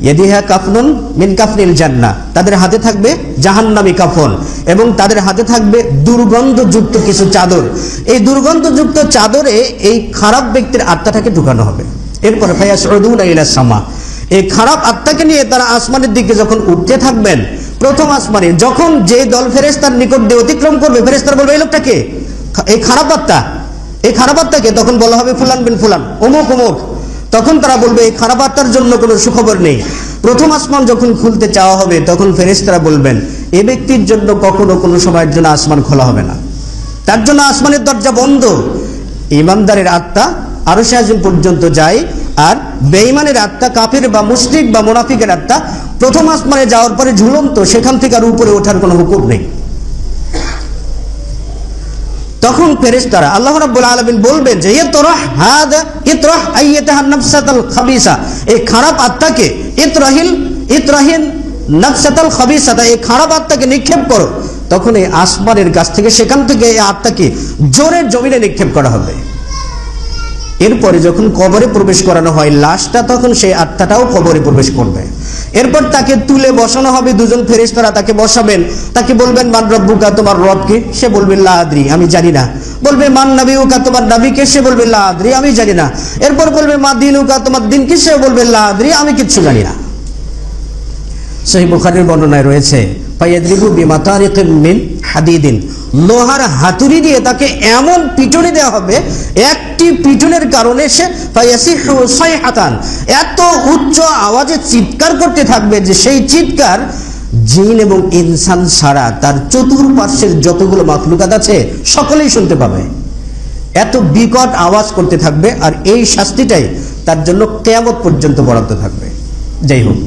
ইয়াদিহা কাফনুন মিন কাফনিল জান্নাহ, তাদের হাতে থাকবে জাহান্নামী কাফন এবং তাদের হাতে থাকবে দুর্গন্ধযুক্ত কিছু চাদর। এই দুর্গন্ধযুক্ত চাদরে এই খারাপ ব্যক্তির আত্মাটাকে ঢুকানো হবে। এরপরে ফায়াসউদুনা ইলাস সামা, এই খারাপ আত্মাকে নিয়ে তারা আসমানের দিকে যখন উঠতে থাকবেন, প্রথম আসমানে যখন যে দল ফেরেশতার নিকট দিয়ে অতিক্রম করবে, ফেরেশতারা বলবে এই লোকটাকে, এই খারাপ আত্মা, এই খারাপ আত্মাকে। তখন বলা হবে ফুলান বিন ফুলান, অমুক অমুক। তখন তারা বলবে এই খারাপ আত্মার জন্য কোনো সুখবর নেই। প্রথম আসমান যখন খুলতে চাওয়া হবে, তখন ফেরেশতারা বলবেন এই ব্যক্তির জন্য কখনো কোনো সময়ের জন্য আসমান খোলা হবে না, তার জন্য আসমানের দরজা বন্ধ। ইমানদারের আত্মা আরশে আজিম পর্যন্ত যায়, আর বেঈমানের আত্মা, কাফির বা মুশরিক বা মুনাফিকের আত্মা প্রথম আসমানে যাওয়ার পরে ঝুলন্ত, সেখান থেকে আর উপরে ওঠার কোনো হুকুম নেই। তখন ফেরেশতারা আল্লাহ রাব্বুল আলামিন বলবেন যে ইতরাহ আইয়াতাহান নাফসাতাল খাবিসা, এই খারাপ আত্মাকে ইতরাহিন নাফসাতাল খাবিসাতা, এই খারাপ আত্মাকে নিক্ষেপ করো। তখন এই আসমানের কাছ থেকে, সেখান থেকে এই আত্মাকে জোরে জমিনে নিক্ষেপ করা হবে। এরপরে যখন কবরে প্রবেশ করানো হয় লাশটা, তখন সেই আত্মাটাও কবরে প্রবেশ করবে। এরপর তাকে তুলে বসানো হবে, দুজন ফেরেশতারা তাকে বসাবেন, তাকে বলবেন মান রব্বুকা, তোমার রব কে? সে বলবে লা আদরি, আমি জানি না। বলবে মান নবিউকা, তোমার নবী কে? সে বলবে লা আদরি, আমি জানি না। এরপর বলবে মা দিনুকা, তোমার দিন কি? সে বলবে লা আদরি, আমি কিচ্ছু জানি না। সহিহ বুখারীর বর্ণনায় রয়েছে, ফায়াদরিবু বিমাতারিকিন মিন হাদিদিন, লোহার হাতুড়ি দিয়ে তাকে এমন পিটুনি দেওয়া হবে, একটি পিটুনের কারণে সে ফায়াসিহু সাইহাতান, এত উচ্চ আওয়াজে চিৎকার করতে থাকবে যে সেই চিৎকার জিন এবং ইনসান ছাড়া তার চতুর্পার্শ্বের যতগুলো মাখলুকাত আছে সকলেই শুনতে পাবে। এত বিকট আওয়াজ করতে থাকবে, আর এই শাস্তিটাই তার জন্য কিয়ামত পর্যন্ত বরাদ্দ থাকবে। যাই হোক,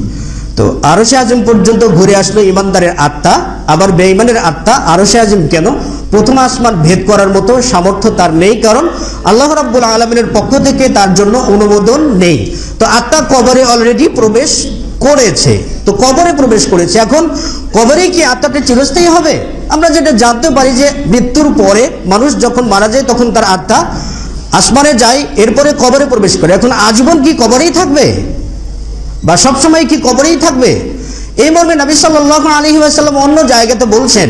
তো আরশে আজম পর্যন্ত ঘুরে আসলো ইমানদারের আত্মা, আবার বেঈমানের আত্মা আরশে আজম কেন, প্রথম আসমান ভেদ করার মতো সামর্থ্য তার নেই, কারণ আল্লাহ রাব্বুল আলামিনের পক্ষ থেকে তার জন্য অনুমোদন নেই। তো আত্মা কবরে অলরেডি প্রবেশ করেছে, তো কবরে প্রবেশ করেছে, এখন কবরে কি আত্মাটা চিরস্থায়ী হবে? আমরা যেটা জানতে পারি যে মৃত্যুর পরে মানুষ যখন মারা যায় তখন তার আত্মা আসমানে যায়, এরপরে কবরে প্রবেশ করে। এখন আজীবন কি কবরেই থাকবে, বা সবসময় কি কবরেই থাকবে? এই মর্মে নবী সাল্লাল্লাহু আলাইহি ওয়াসাল্লাম অন্য জায়গাতে বলছেন,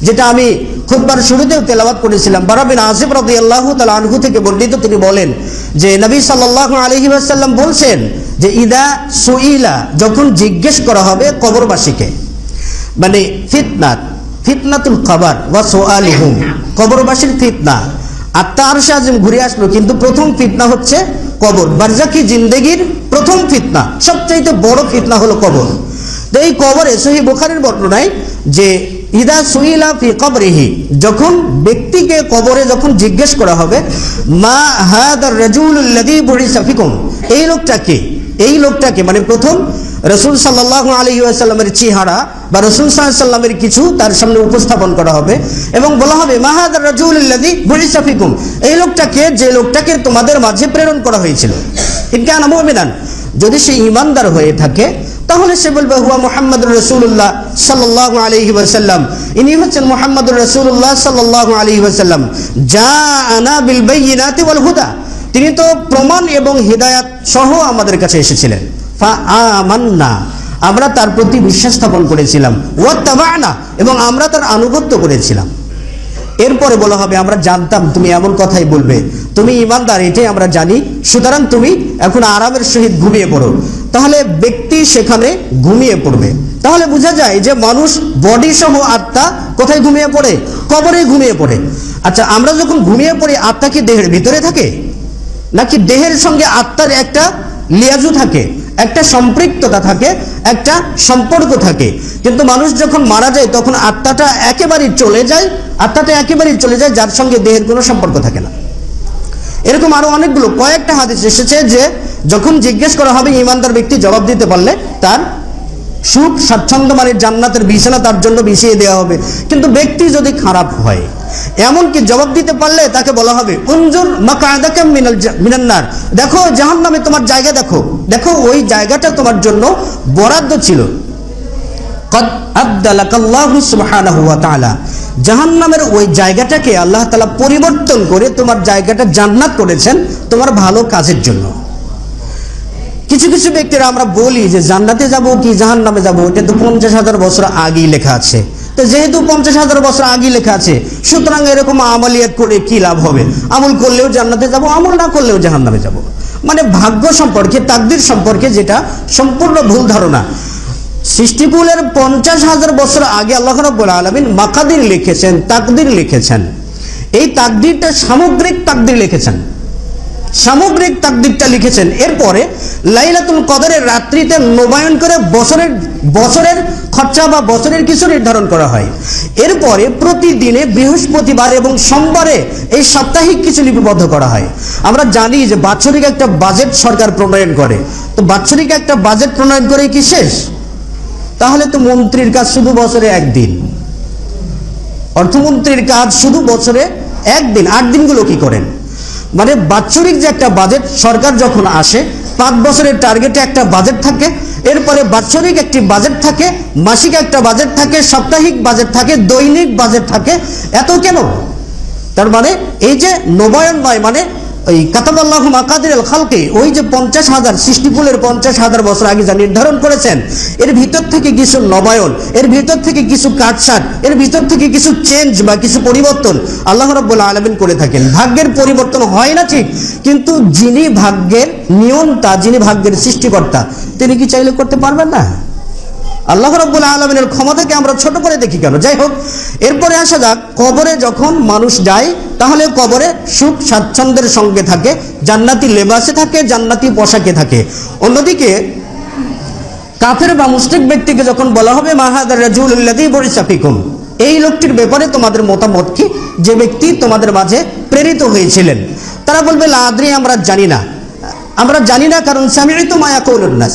যেটা আমি খুতবার শুরুতেও তেলাওয়াত করেছিলাম। বারা বিন আযিব রাদিয়াল্লাহু তাআলা আনহু থেকে বর্ণিত, তিনি বলেন যে নবী সাল্লাল্লাহু আলাইহি ওয়াসাল্লাম বলছেন যে ইদা সুইলা, যখন জিজ্ঞেস করা হবে কবরবাসীকে, মানে ফিতনাতুল কবর ওয়া সুআলুহুম, কবরবাসীর ফিতনা। আত্মা আরশে আজম ঘুরে আসলো, কিন্তু প্রথম ফিতনা হচ্ছে কবর। বারজাকি জিন্দেগির প্রথম ফিতনা, সবচাইতে বড় ফিতনা হলো কবর। তো এই কবরে সহিহ বুখারীর বর্ণনায় যে ইদা সুইলা ফি কবরিহি, যখন ব্যক্তিকে কবরে যখন জিজ্ঞেস করা হবে, মা হাদার রাজুলুল লাযী বুইসা ফিকুম, এই লোকটাকে, এই লোকটাকে মানে প্রথম রাসূল সাল্লাল্লাহু আলাইহি ওয়াসাল্লামের চেহারা বা রাসূল সাল্লাল্লাহু আলাইহি ওয়াসাল্লামের কিছু তার সামনে উপস্থাপন করা হবে এবং বলা হবে মা হাদার রাজুলুল লাযী বুইসা ফিকুম, এই লোকটাকে, যে লোকটাকে তোমাদের মাঝে প্রেরণ করা হয়েছিল। ইন কানা মুমিনান, যদি সে ঈমানদার হয়ে থাকে তাহলে সে বলবে হুয়া মুহাম্মাদুর রাসূলুল্লাহ সাল্লাল্লাহু আলাইহি ওয়াসাল্লাম, ইনি হচ্ছেন মুহাম্মাদুর রাসূলুল্লাহ সাল্লাল্লাহু আলাইহি ওয়াসাল্লাম, জাআনা বিল বাইয়িনাতি ওয়াল হুদা, তিনি তো প্রমাণ এবং হিদায়াত সহ আমাদের কাছে এসেছিলেন। ফা আমান্না, আমরা তার প্রতি বিশ্বাস স্থাপন করেছিলাম। ওয়াত্তাবা'না, এবং আমরা তার আনুগত্য করেছিলাম। এরপরে বলা হবে আমরা জানতাম তুমি এমন কথাই বলবে, তুমি ঈমানদার এটাই আমরা জানি, সুতরাং তুমি এখন আরামের সহিত ঘুমিয়ে পড়ো। তাহলে ব্যক্তি সেখানে ঘুমিয়ে পড়বে। তাহলে বোঝা যায় যে মানুষ বডি সহ আত্মা কোথায় ঘুমিয়ে পড়ে? কবরে ঘুমিয়ে পড়ে। আচ্ছা, আমরা যখন ঘুমিয়ে পড়ি আত্মা কি দেহের ভিতরে থাকে, নাকি দেহের সঙ্গে আত্মার একটা লিয়াজু থাকে, একটা সম্পৃক্ততা থাকে, একটা সম্পর্ক থাকে? কিন্তু মানুষ যখন মারা যায় তখন আত্মাটা একেবারেই চলে যায়, যার সঙ্গে দেহের কোনো সম্পর্ক থাকে না। এরকম আরো অনেকগুলো কয়েকটা হাদিস এসেছে যে যখন জিজ্ঞেস করা হবে ঈমানদার ব্যক্তি জবাব দিতে পারলে তার সুখ স্বাচ্ছন্দ্য মানে জান্নাতের বিছানা তার জন্য বিছিয়ে দেওয়া হবে। কিন্তু ব্যক্তি যদি খারাপ হয়, এমনকি জবাব দিতে পারলে তাকে বলা হবে উনজুর মাকআদাকা মিনান নার, দেখো জাহান্নামে তোমার জায়গা, দেখো ওই জায়গাটা তোমার জন্য বরাদ্দ ছিল। কদ আবদালাকাল্লাহু সুবহানাহু ওয়া তাআলা, জাহান্নামের ওই জায়গাটাকে আল্লাহ তাআলা পরিবর্তন করে তোমার জায়গাটা জান্নাত করেছেন তোমার ভালো কাজের জন্য। কিছু কিছু ব্যক্তিরা আমরা বলি যে জান্নাতে যাব কি জাহান্নামে যাব, এটা তো 50,000 বছর আগেই লেখা আছে। তো যেহেতু 50,000 বছর আগেই লেখা আছে, সুতরাং এরকম আমালিয়াত করে কি লাভ হবে? আমল করলেও জান্নাতে যাব, আমল না করলেও জাহান্নামে যাব। মানে ভাগ্য সম্পর্কে, তাকদীর সম্পর্কে, যেটা সম্পূর্ণ ভুল ধারণা। সৃষ্টিকুলের 50,000 বছর আগে আল্লাহ রাব্বুল আলামিন মাকাদির লিখেছেন, তাকদীর লিখেছেন। এই তাকদীরটা সামগ্রিক তাকদীর লিখেছেন, সামগ্রিক তাকদীরটা লিখেছেন। এরপরে লাইলাতুল কদরের রাত্রিতে নবায়ন করে বছরের খরচা বা বছরের কিছু নির্ধারণ করা হয়। এরপরে প্রতিদিনে বৃহস্পতিবার এবং সোমবারে এই সাপ্তাহিক কিছু লিপিবদ্ধ করা হয়। আমরা জানি যে বাৎসরিক একটা বাজেট সরকার প্রণয়ন করে, তো বাৎসরিক একটা বাজেট প্রণয়ন করে কি শেষ? তাহলে তো মন্ত্রীর কাজ শুধু বছরে একদিন, অর্থমন্ত্রীর কাজ শুধু বছরে একদিন, 8 দিনগুলো কি করেন? মানে বাৎসরিক যে একটা বাজেট সরকার যখন আসে, 5 বছরের টার্গেটে একটা বাজেট থাকে, এরপরে বাৎসরিক একটি বাজেট থাকে, মাসিক একটা বাজেট থাকে, সাপ্তাহিক বাজেট থাকে, দৈনিক বাজেট থাকে। এত কেন? তার মানে এই যে নবায়ন নয়, মানে ওই কাতাবাল্লাহু মাকাদিরুল খালকি, ওই যে 50,000 সৃষ্টিকুলের 50,000 বছর আগে যা নির্ধারণ করেছেন, এর ভিতর থেকে কিছু নবায়ন, এর ভিতর থেকে কিছু কাটছাট, এর ভিতর থেকে কিছু চেঞ্জ বা কিছু পরিবর্তন আল্লাহ রাব্বুল আলামিন করে থাকেন। ভাগ্যের পরিবর্তন হয় না ঠিক, কিন্তু যিনি ভাগ্যের নিয়ন্তা, যিনি ভাগ্যের সৃষ্টিকর্তা, তিনি কি চাইলে করতে পারবেন না? আল্লাহ রাব্বুল আলামিনের ক্ষমতাকে আমরা ছোট করে দেখি কেন? যাই হোক, এরপরে আসা যাক, কবরে যখন মানুষ যায় তাহলে কবরে সুখ স্বাচ্ছন্দ্যের সঙ্গে থাকে, জান্নাতি লেবাসে থাকে, জান্নাতি পোশাকে থাকে। অন্যদিকে কাফের বা মুশরিক ব্যক্তিকে যখন বলা হবে মা হাযার রাজুলুল্লাযী বুইসা ফীকুম, এই লোকটির ব্যাপারে তোমাদের মতামত কি, যে ব্যক্তি তোমাদের মাঝে প্রেরিত হয়েছিলেন? তারা বলবে লা আদরি, আমরা জানি না, কারণ সামি'তু মা ইয়াকুলুন নাস,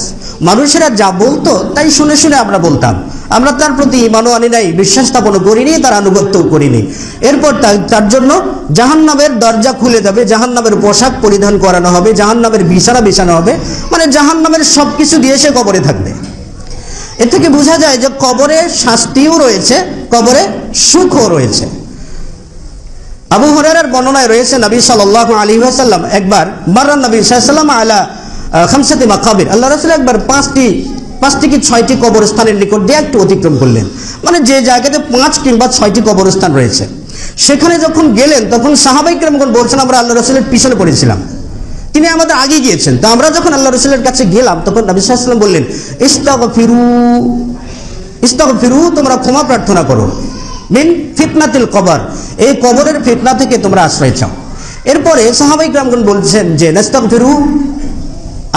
মানুষেরা যা বলতো তাই শুনে শুনে আমরা বলতাম, আমরা তার প্রতি ঈমানও আনি নাই, বিশ্বাস স্থাপনও করিনি, তার আনুগত্যও করিনি। এরপর তার জন্য জাহান্নামের দরজা খুলে যাবে, জাহান্নামের পোশাক পরিধান করানো হবে, জাহান্নামের বিছানা বিছানো হবে, মানে জাহান্নামের সব কিছু দিয়ে সে কবরে থাকবে। এর থেকে বোঝা যায় যে কবরে শাস্তিও রয়েছে, কবরে সুখও রয়েছে। আবু হুরায়রার বর্ণনায় রয়েছে নবী সাল্লাল্লাহু আলাইহি ওয়াসাল্লাম একবার মাররান নবী সাল্লাল্লাহু আলাইহি ওয়াসাল্লাম আলা খামসাতি মাকাবির, আল্লাহ রাসূল একবার পাঁচটি কি 6টি কবরস্থানের নিকট দিয়ে একটু অতিক্রম করলেন, মানে যে জায়গাতে 5 কিংবা 6টি কবরস্থান রয়েছে সেখানে যখন গেলেন তখন সাহাবায়ে কেরামগণ বলছেন আমরা আল্লাহ রাসূলের পিছনে পড়েছিলাম, তিনি আমাদের আগে গিয়েছেন। তো আমরা যখন আল্লাহ রাসূলের কাছে গেলাম তখন নবী সাল্লাল্লাহু আলাইহি ওয়াসাল্লাম বললেন ইস্তাগফিরু, তোমরা ক্ষমা প্রার্থনা করো, মিন ফিতনাতিল কবর, এই কবরের ফিতনা থেকে তোমরা আশ্রয় চাও। এরপরে সাহাবায়ে কেরামগণ বলছেন যে নাস্তাগফিরু,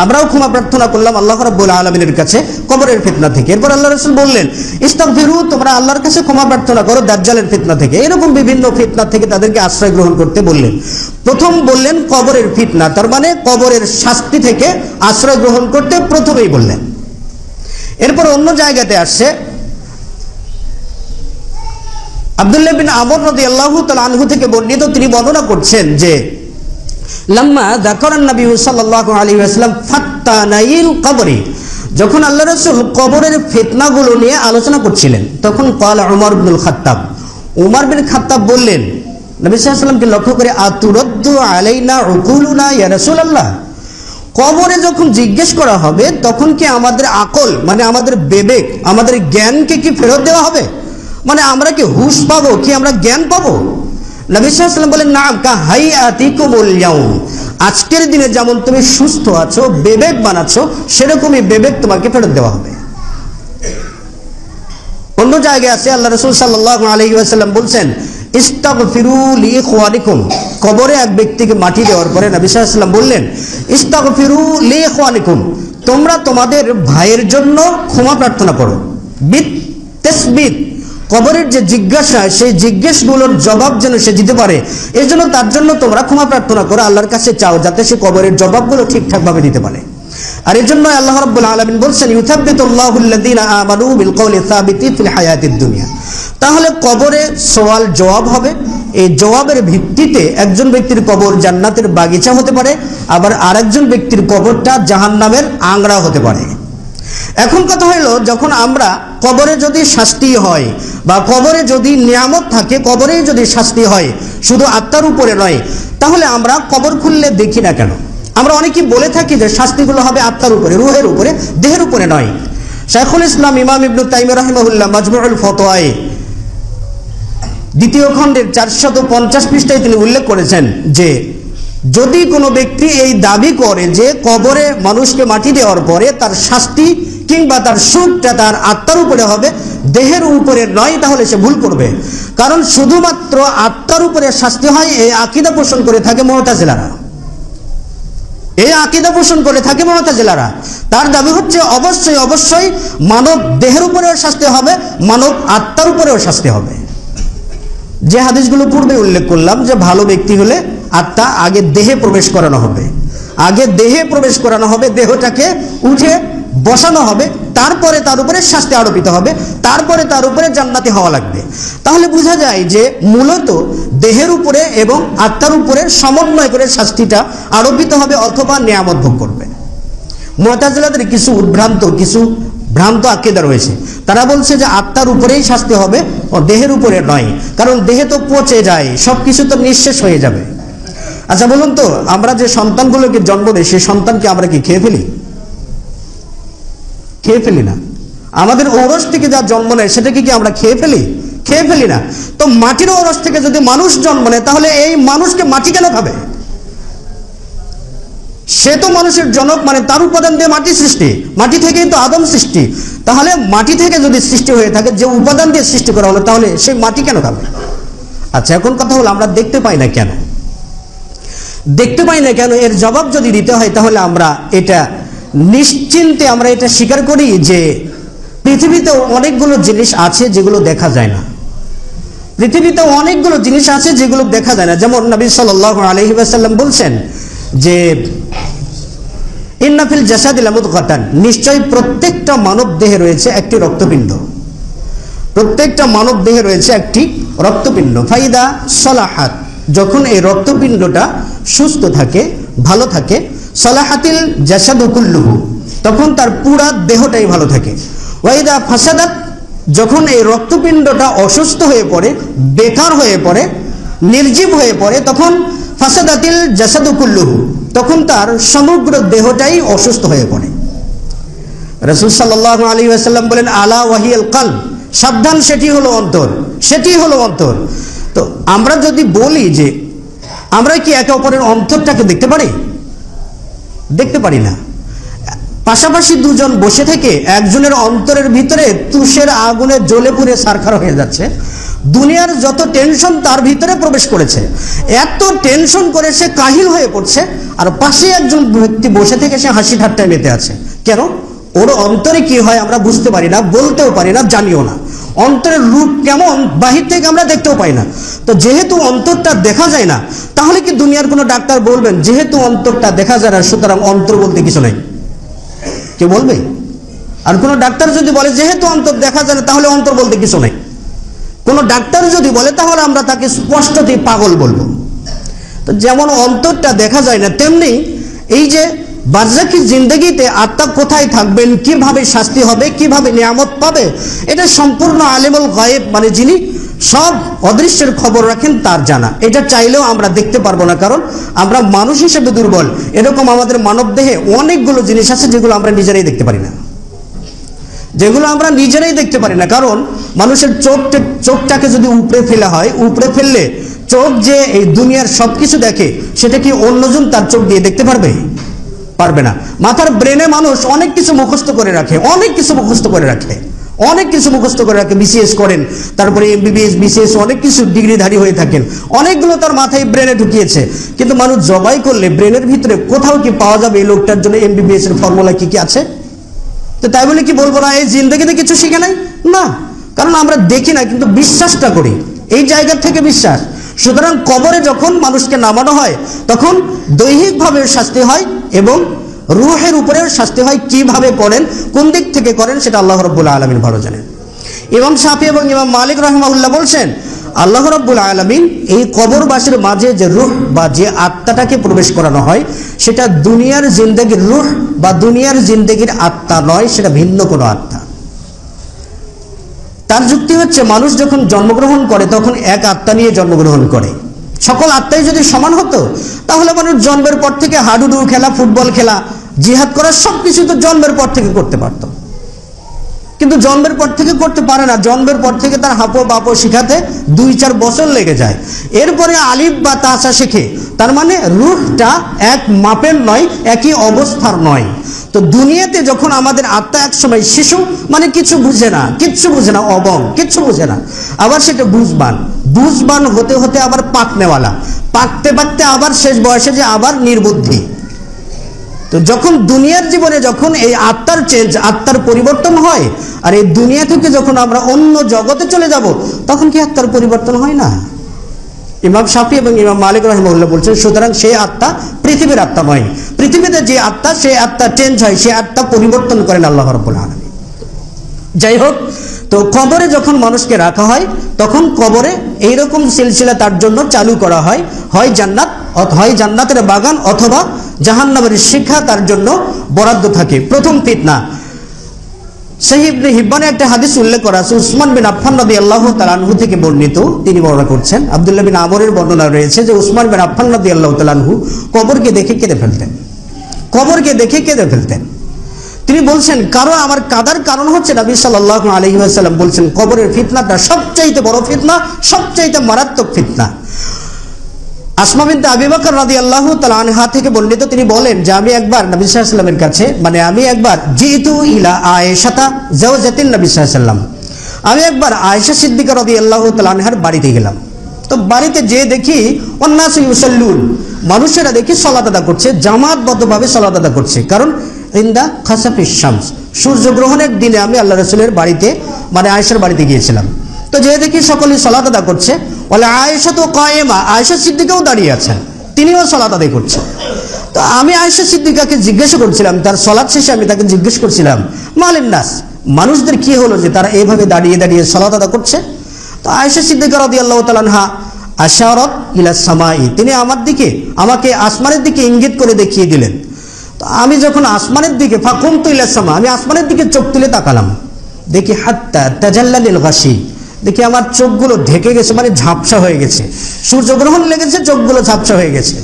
আমরাও ক্ষমা প্রার্থনা করলাম আল্লাহ রাব্বুল আলামিনের কাছে কবরের ফিতনা থেকে। এরপর আল্লাহ রাসূল বললেন ইস্তাগফিরু, তোমরা আল্লাহর কাছে ক্ষমা প্রার্থনা করো দাজ্জালের ফিতনা থেকে। এরকম বিভিন্ন ফিতনা থেকে তাদেরকে আশ্রয় গ্রহণ করতে বললেন। প্রথম বললেন কবরের ফিতনা, তার মানে কবরের শাস্তি থেকে আশ্রয় গ্রহণ করতে প্রথমেই বললেন। এরপর অন্য জায়গাতে আসছে আব্দুল্লাহ বিন আমর রাদিয়াল্লাহু তাআলা আনহু থেকে বর্ণিত, তিনি বর্ণনা করছেন যে লাম্মা যাকারান নবী সাল্লাল্লাহু আলাইহি ওয়াসাল্লাম ফাত্তানাইল কবরি, যখন আল্লাহ রাসূল কবরের ফিতনাগুলো নিয়ে আলোচনা করছিলেন তখন ক্বালা উমর ইবনুল খাত্তাব, উমর বিন খাত্তাব বললেন নবী সাল্লাল্লাহু আলাইহি ওয়াসাল্লামকে লক্ষ্য করে আতুরাদ্দু আলাইনা উকুলুনা ইয়া রাসূলুল্লাহ, কবরে যখন জিজ্ঞেস করা হবে তখন কি আমাদের আকল, মানে আমাদের বিবেক, আমাদের জ্ঞানকে কি ফেরত দেওয়া হবে? মানে আমরা কি হুশ পাবো, কি আমরা জ্ঞান পাবো? নবী সাল্লাল্লাহু আলাইহি ওয়াসাল্লাম বলেন নাম কা হাইয়াতিকুমুল ইয়াউম, আজকের দিনে যেমন তুমি সুস্থ আছো, বিবেকবান আছো, সেরকমই বিবেক তোমাকে ফেরত দেওয়া হবে। অন্য জায়গায় আছে আল্লাহ রাসূল সাল্লাল্লাহু আলাইহি ওয়াসাল্লাম বলছেন ইস্তাগফিরু লিইখওয়ানিকুম, কবরে এক ব্যক্তিকে মাটি দেওয়ার পরে নবী সাল্লাল্লাহু আলাইহি ওয়াসাল্লাম বললেন ইস্তাগফিরু লিইখওয়ানিকুম, তোমরা তোমাদের ভাইয়ের জন্য ক্ষমা প্রার্থনা করো। বিত তাসবিত, কবরের যে জিজ্ঞাসা সেই জিজ্ঞেসগুলোর জবাব যেন সে দিতে পারে, এর জন্য তার জন্য তোমরা ক্ষমা প্রার্থনা করো, আল্লাহর কাছে চাও যাতে সে কবরের জবাবগুলো ঠিকঠাকভাবে দিতে পারে। আর এর জন্য আল্লাহ রাব্বুল আলামিন বলছেন ইউথাব্বিতুল্লাহুল্লাযীনা আমানু বিল কওলি সাবিতি ফিল হায়াতিদ দুনিয়া, তাহলে কবরে সওয়াল জবাব হবে, এই জবাবের ভিত্তিতে একজন ব্যক্তির কবর জান্নাতের বাগিচা হতে পারে, আবার আরেকজন ব্যক্তির কবরটা জাহান্নামের আংড়া হতে পারে। এখন কথা হলো, যখন আমরা কবরে যদি শাস্তি হয় বা কবরে যদি নিয়ামত থাকে, কবরেই যদি শাস্তি হয় শুধু আত্মার উপরে নয়, তাহলে আমরা কবর খুললে দেখি না কেন? আমরা অনেকেই বলে থাকি যে শাস্তিগুলো হবে আত্মার উপরে, রূহের উপরে, দেহের উপরে নয়। শাইখুল ইসলাম ইমাম ইবনে তাইমিয়া রাহিমাহুল্লাহ মাজমুউল ফতোয়ায়ে 2য় খণ্ডের 450 পৃষ্ঠায় তিনি উল্লেখ করেছেন যে যদি কোনো ব্যক্তি এই দাবি করে যে কবরে মানুষকে মাটি দেওয়ার পরে তার শাস্তি কিংবা তার সুখটা তার আত্মার উপরে হবে, দেহের উপরে নয়, তাহলে সে ভুল করবে। কারণ শুধুমাত্র আত্মার উপরে শাস্তি হয় এই আকীদা পোষণ করে থাকে মুতাজিলারা, এই আকীদা পোষণ করে থাকে মুতাজিলারা। তার দাবি হচ্ছে অবশ্যই অবশ্যই মানব দেহের উপরেও শাস্তি হবে, মানব আত্মার উপরেও শাস্তি হবে। যে হাদিসগুলো পূর্বে উল্লেখ করলাম যে ভালো ব্যক্তি হলে আত্মা আগে দেহে প্রবেশ করানো হবে, আগে দেহে প্রবেশ করানো হবে, দেহটাকে উঠে বসানো হবে, তারপরে তার উপরে শাস্তি আরোপিত হবে, তারপরে তার উপরে জান্নাতি হওয়া লাগবে। তাহলে বোঝা যায় যে মূলত দেহের উপরে এবং আত্মার উপরে সমন্বয় করে শাস্তিটা আরোপিত হবে অথবা নিয়ামত ভোগ করবে। মুতাজিলাদের কিছু ভ্রান্ত আকীদা রয়েছে, তারা বলছে যে আত্মার উপরেই শাস্তি হবে ও দেহের উপরে নয়, কারণ দেহে তো পচে যায়, সবকিছু তো নিঃশেষ হয়ে যাবে। আচ্ছা বলুন তো, আমরা যে সন্তানগুলোকে জন্ম দেই সেই সন্তানকে আমরা কি খেয়ে ফেলি? খেয়ে ফেলি না। আমাদের ঔরস থেকে যা জন্ম নেয় সেটাকে কি আমরা খেয়ে ফেলি? খেয়ে ফেলি না। তো মাটির ঔরস থেকে যদি মানুষ জন্ম নেয় তাহলে এই মানুষকে মাটি কেন খাবে? সে তো মানুষের জনক, মানে তার উপাদান দিয়ে মাটি সৃষ্টি, মাটি থেকেই তো আদম সৃষ্টি। তাহলে মাটি থেকে যদি সৃষ্টি হয়ে থাকে, যে উপাদান দিয়ে সৃষ্টি করা হলো, তাহলে সেই মাটি কেন খাবে? আচ্ছা, এখন কথা হলো আমরা দেখতে পাই না কেন? দেখতে পাই না কেন এর জবাব যদি দিতে হয়, তাহলে আমরা এটা নিশ্চিন্তে আমরা এটা স্বীকার করি যে পৃথিবীতে অনেকগুলো জিনিস আছে যেগুলো দেখা যায় না। পৃথিবীতে অনেকগুলো জিনিস আছে যেগুলো দেখা যায় না। যেমন নবী সাল্লাল্লাহু আলাইহি ওয়াসাল্লাম বলছেন যে ইন্না ফিল জাসাদি লামুদগাতান, নিশ্চয়ই প্রত্যেকটা মানব দেহে রয়েছে একটি রক্তপিণ্ড। প্রত্যেকটা মানব দেহে রয়েছে একটি রক্তপিণ্ড। ফাইদা সলাহাত, যখন এই রক্তপিণ্ডটা সুস্থ থাকে, ভালো থাকে, সলাহাতিল জাসাদু কুল্লুহু, তখন তার পুরা দেহটাই ভালো থাকে। ওয়াইদা ফাসাদাত, যখন এই রক্তপিণ্ডটা অসুস্থ হয়ে পড়ে, বেকার হয়ে পড়ে, নির্জীব হয়ে পড়ে, তখন ফাসাদাতিল জাসাদু কুল্লুহু, তখন তার সমগ্র দেহটাই অসুস্থ হয়ে পড়ে। রাসূল সাল্লাল্লাহু আলাইহি ওয়াসাল্লাম বলেন আলা ওয়াহিয়াল কলব, সাবধান, সেটি হলো অন্তর, সেটি হলো অন্তর। তো আমরা যদি বলি যে আমরা কি একে অপরের অন্তরটাকে দেখতে পারি? দেখতে পারি না। পাশাপাশি দুজন বসে থেকে একজনের অন্তরের ভিতরে তুষের আগুনে জ্বলে পুড়ে ছারখার হয়ে যাচ্ছে। দুনিয়ার যত টেনশন তার ভিতরে প্রবেশ করেছে, এত টেনশন করে সে কাহিল হয়ে পড়ছে, আর পাশে একজন ব্যক্তি বসে থেকে সে হাসি ঠাট্টায় মেতে আছে। কেন? ওর অন্তরে কি হয় আমরা বুঝতে পারি না, বলতেও পারি না, জানিও না। অন্তরের রূপ কেমন বাহির থেকে আমরা দেখতেও পাই না। তো যেহেতু অন্তরটা দেখা যায় না, তাহলে কি দুনিয়ার কোনো ডাক্তার বলবেন যেহেতু অন্তরটা দেখা যায় না সুতরাং অন্তর বলতে কিছু নেই? কে বলবে? আর কোনো ডাক্তার যদি বলে যেহেতু অন্তর দেখা যায় না তাহলে অন্তর বলতে কিছু নেই, কোনো ডাক্তার যদি বলে, তাহলে আমরা তাকে স্পষ্টতই পাগল বলবো। তো যেমন অন্তরটা দেখা যায় না, তেমনি এই যে বারজাকি জিন্দেগিতে আত্মা কোথায় থাকবেন, কিভাবে শাস্তি হবে, কিভাবে নিয়ামত পাবে, এটা সম্পূর্ণ আলিমুল গায়েব, মানে যিনি সব অদৃশ্যের খবর রাখেন তার জানা। এটা চাইলেও আমরা দেখতে পারবো না, কারণ আমরা মানুষ হিসেবে দুর্বল। এরকম আমাদের মানব দেহে অনেকগুলো জিনিস আছে যেগুলো আমরা নিজেরাই দেখতে পারি না, যেগুলো আমরা নিজেরাই দেখতে পারি না। কারণ মানুষের চোখটাকে যদি উপড়ে ফেলা হয়, উপড়ে ফেললে চোখ যে এই দুনিয়ার সবকিছু দেখে, সেটা কি অন্যজন তার চোখ দিয়ে দেখতে পারবে? পারবে না। মাথার ব্রেনে মানুষ অনেক কিছু মুখস্থ করে রাখে, অনেক কিছু মুখস্থ করে রাখে, অনেক কিছু মুখস্থ করে রাখে। বিসিএস করেন, তারপরে এমবিবিএস, বিসিএস, অনেক কিছু ডিগ্রিধারী হয়ে থাকেন, অনেকগুলো তার মাথায় ব্রেনে ঢুকিয়েছে। কিন্তু মানুষ জবাই করলে ব্রেনের ভিতরে কোথাও কি পাওয়া যাবে এই লোকটার জন্য এমবিবিএস এর ফর্মুলা কি কি আছে? তো তাই বলে কি বলবো না এই জিন্দেগিতে কিছু শিখে নাই? না, কারণ আমরা দেখি না, কিন্তু বিশ্বাসটা করি, এই জায়গা থেকে বিশ্বাস। সুতরাং কবরে যখন মানুষকে নামানো হয় তখন দৈহিকভাবে শাস্তি হয় এবং রূহের উপরেও শাস্তি হয়। কিভাবে করেন, কোন দিক থেকে করেন, সেটা আল্লাহ রাব্বুল আলামিন ভালো জানেন। ইমাম শাফি এবং ইমাম মালিক রাহিমাহুল্লাহ বলছেন আল্লাহ রাব্বুল আলামিন এই কবরবাসীর মাঝে যে রূহ বা যে আত্মাটাকে প্রবেশ করানো হয়, সেটা দুনিয়ার জিন্দেগির রূহ বা দুনিয়ার জিন্দেগির আত্মা নয়, সেটা ভিন্ন কোনো আত্মা। তার যুক্তি হচ্ছে মানুষ যখন জন্মগ্রহণ করে তখন এক আত্মা নিয়ে জন্মগ্রহণ করে। সকল আত্মাই যদি সমান হতো তাহলে মানুষ জন্মের পর থেকে হাডুডু খেলা, ফুটবল খেলা, জিহাদ করা সবকিছু তো জন্মের পর থেকে করতে পারত, কিন্তু জন্মের পর থেকে করতে পারে না। জন্মের পর থেকে তার হাপো বাপো শিখাতে 2-4 বছর লেগে যায়, এরপরে আলিফ বা তাসা শেখে। তার মানে রূহটা এক মাপের নয়, একই অবস্থার নয়। তো দুনিয়াতে যখন আমাদের আত্মা এক সময় শিশু, মানে কিছু বুঝে না, কিচ্ছু বুঝে না, অবং, কিচ্ছু বুঝে না, আবার সেটা বুঝবান হতে হতে আবার পাকনেওয়ালা, পাকতে পাকতে আবার শেষ বয়সে যে আবার নির্বুদ্ধি। তো যখন দুনিয়ার জীবনে যখন এই আত্মার চেঞ্জ, আত্মার পরিবর্তন হয়, আর এই দুনিয়া থেকে যখন আমরা অন্য জগতে চলে যাব তখন কি আত্মার পরিবর্তন হয় না? ইমাম শাফি এবং ইমাম মালিক রাহিমাহুল্লাহ বলছেন সুতরাং সেই আত্মা পৃথিবীর আত্মা নয়। পৃথিবীতে যে আত্মা, সেই আত্মা চেঞ্জ হয়, সেই আত্মা পরিবর্তন করেন আল্লাহ রাব্বুল আলামিন। যাই হোক, তো কবরে যখন মানুষকে রাখা হয় তখন কবরে এইরকম সিলসিলা তার জন্য চালু করা হয়, হয় জান্নাত, হয় জান্নাতের বাগান, অথবা জাহান্নামের শিক্ষা তার জন্য বরাদ্দ থাকে। প্রথম ফিতনা, সহিহ ইবনে হিব্বানে একটা হাদিস উল্লেখ করা আছে, উসমান বিন আফফান রাদিয়াল্লাহু তাআলা আনহু থেকে বর্ণিত। তিনি বর্ণনা করছেন, আব্দুল্লাহ বিন আমরের বর্ণনা রয়েছে যে উসমান বিন আফফান রাদিয়াল্লাহু তাআলা আনহু কবরকে দেখে কেঁদে ফেলতেন, কবরকে দেখে কেঁদে ফেলতেন। তিনি বলছেন আমার কাদার কারণ হচ্ছে নবী সাল্লাল্লাহু আলাইহি ওয়াসাল্লাম বলছেন কবরের ফিতনাটা সবচাইতে বড় ফিতনা, সবচাইতে মারাত্মক ফিতনা। আসমা বিনতে আবি বকর রাদিয়াল্লাহু তাআলা আনহা থেকে বর্ণিত, তিনি বলেন যে আমি একবার নবী সাল্লাল্লাহু আলাইহি ওয়াসাল্লামের কাছে, মানে আমি একবার জিতু ইলা আয়েশাতা জাওজাতিন নবী সাল্লাল্লাহু আলাইহি ওয়াসাল্লাম, আমি একবার আয়েশা সিদ্দিকা রাদিয়াল্লাহু তাআলা আনহার বাড়িতে গেলাম। তো বাড়িতে যে দেখি ওয়ান্নাসু ইউসাল্লুন, মানুষেরা দেখি সালাত আদা করছে, জামাতবদ্ধভাবে সালাত আদা করছে। কারণ ইনদা খাসাফিশ শামস, সূর্যগ্রহণের দিনে আমি আল্লাহ রাসূলের বাড়িতে, মানে আয়েশার বাড়িতে গিয়েছিলাম। তো যে দেখি সকলেই সালাত আদা করছে, বলে আয়েশা তো কায়েমা, আয়েশা সিদ্দিকাও দাঁড়িয়ে আছেন, তিনিও সালাত আদায় করছেন। তো আমি আয়েশা সিদ্দিকাকে জিজ্ঞাসা করছিলাম, তার সালাত শেষে আমি তাকে জিজ্ঞেস করছিলাম, মালিন নাস, মানুষদের কি হলো যে তারা এইভাবে দাঁড়িয়ে দাঁড়িয়ে সালাত আদা করছে? তো আয়েশা সিদ্দিকা রাদিয়াল্লাহু তাআলা আনহা আশারাত ইলা সামাই, তিনি আমাকে আসমানের দিকে ইঙ্গিত করে দেখিয়ে দিলেন। তো আমি যখন আসমানের দিকে, ফাকুমতু ইলা সামা, আমি আসমানের দিকে চোখ তুলে তাকালাম, দেখি হাত্তা তাজাল্লালিল গাশি, দেখি আমার চোখগুলো ঢেকে গেছে, মানে ঝাপসা হয়ে গেছে, সূর্যগ্রহণ লেগেছে, চোখগুলো ঝাপসা হয়ে গেছে।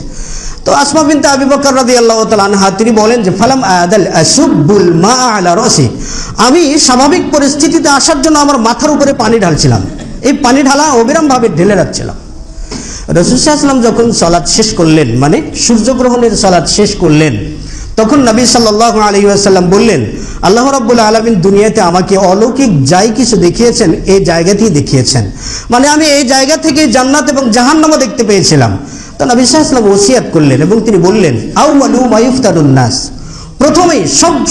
তো আসমা বিনতে আবি বকর রাদিয়াল্লাহু তাআলা আনহা তিনি বলেন যে ফালাম আদাল আসুবুল মা আলা রাসি, আমি স্বাভাবিক পরিস্থিতিতে আসার জন্য আমার মাথার উপরে পানি ঢালছিলাম, এই পানি ঢালা অবিরামভাবে ঢেলে রাখছিলাম। রাসূল সাল্লাল্লাহু আলাইহি ওয়াসাল্লাম যখন সালাত শেষ করলেন, মানে সূর্যগ্রহণের সালাত শেষ করলেন, তখন নবী সাল্লাল্লাহু আলাইহি ওয়াসাল্লাম বললেন, আল্লাহ রাব্বুল আলামিন দুনিয়াতে আমাকে অলৌকিক যাই কিছু দেখিয়েছেন, এই জায়গাতেই দেখিয়েছেন, মানে আমি এই জায়গা থেকে জান্নাত এবং জাহান্নামও দেখতে পেয়েছিলাম। তো নবী সাল্লাল্লাহু আলাইহি ওয়াসাল্লাম ওসিয়াত করলেন এবং তিনি বললেন, আউয়ালু মা ইফতানুন নাস, প্রথমেই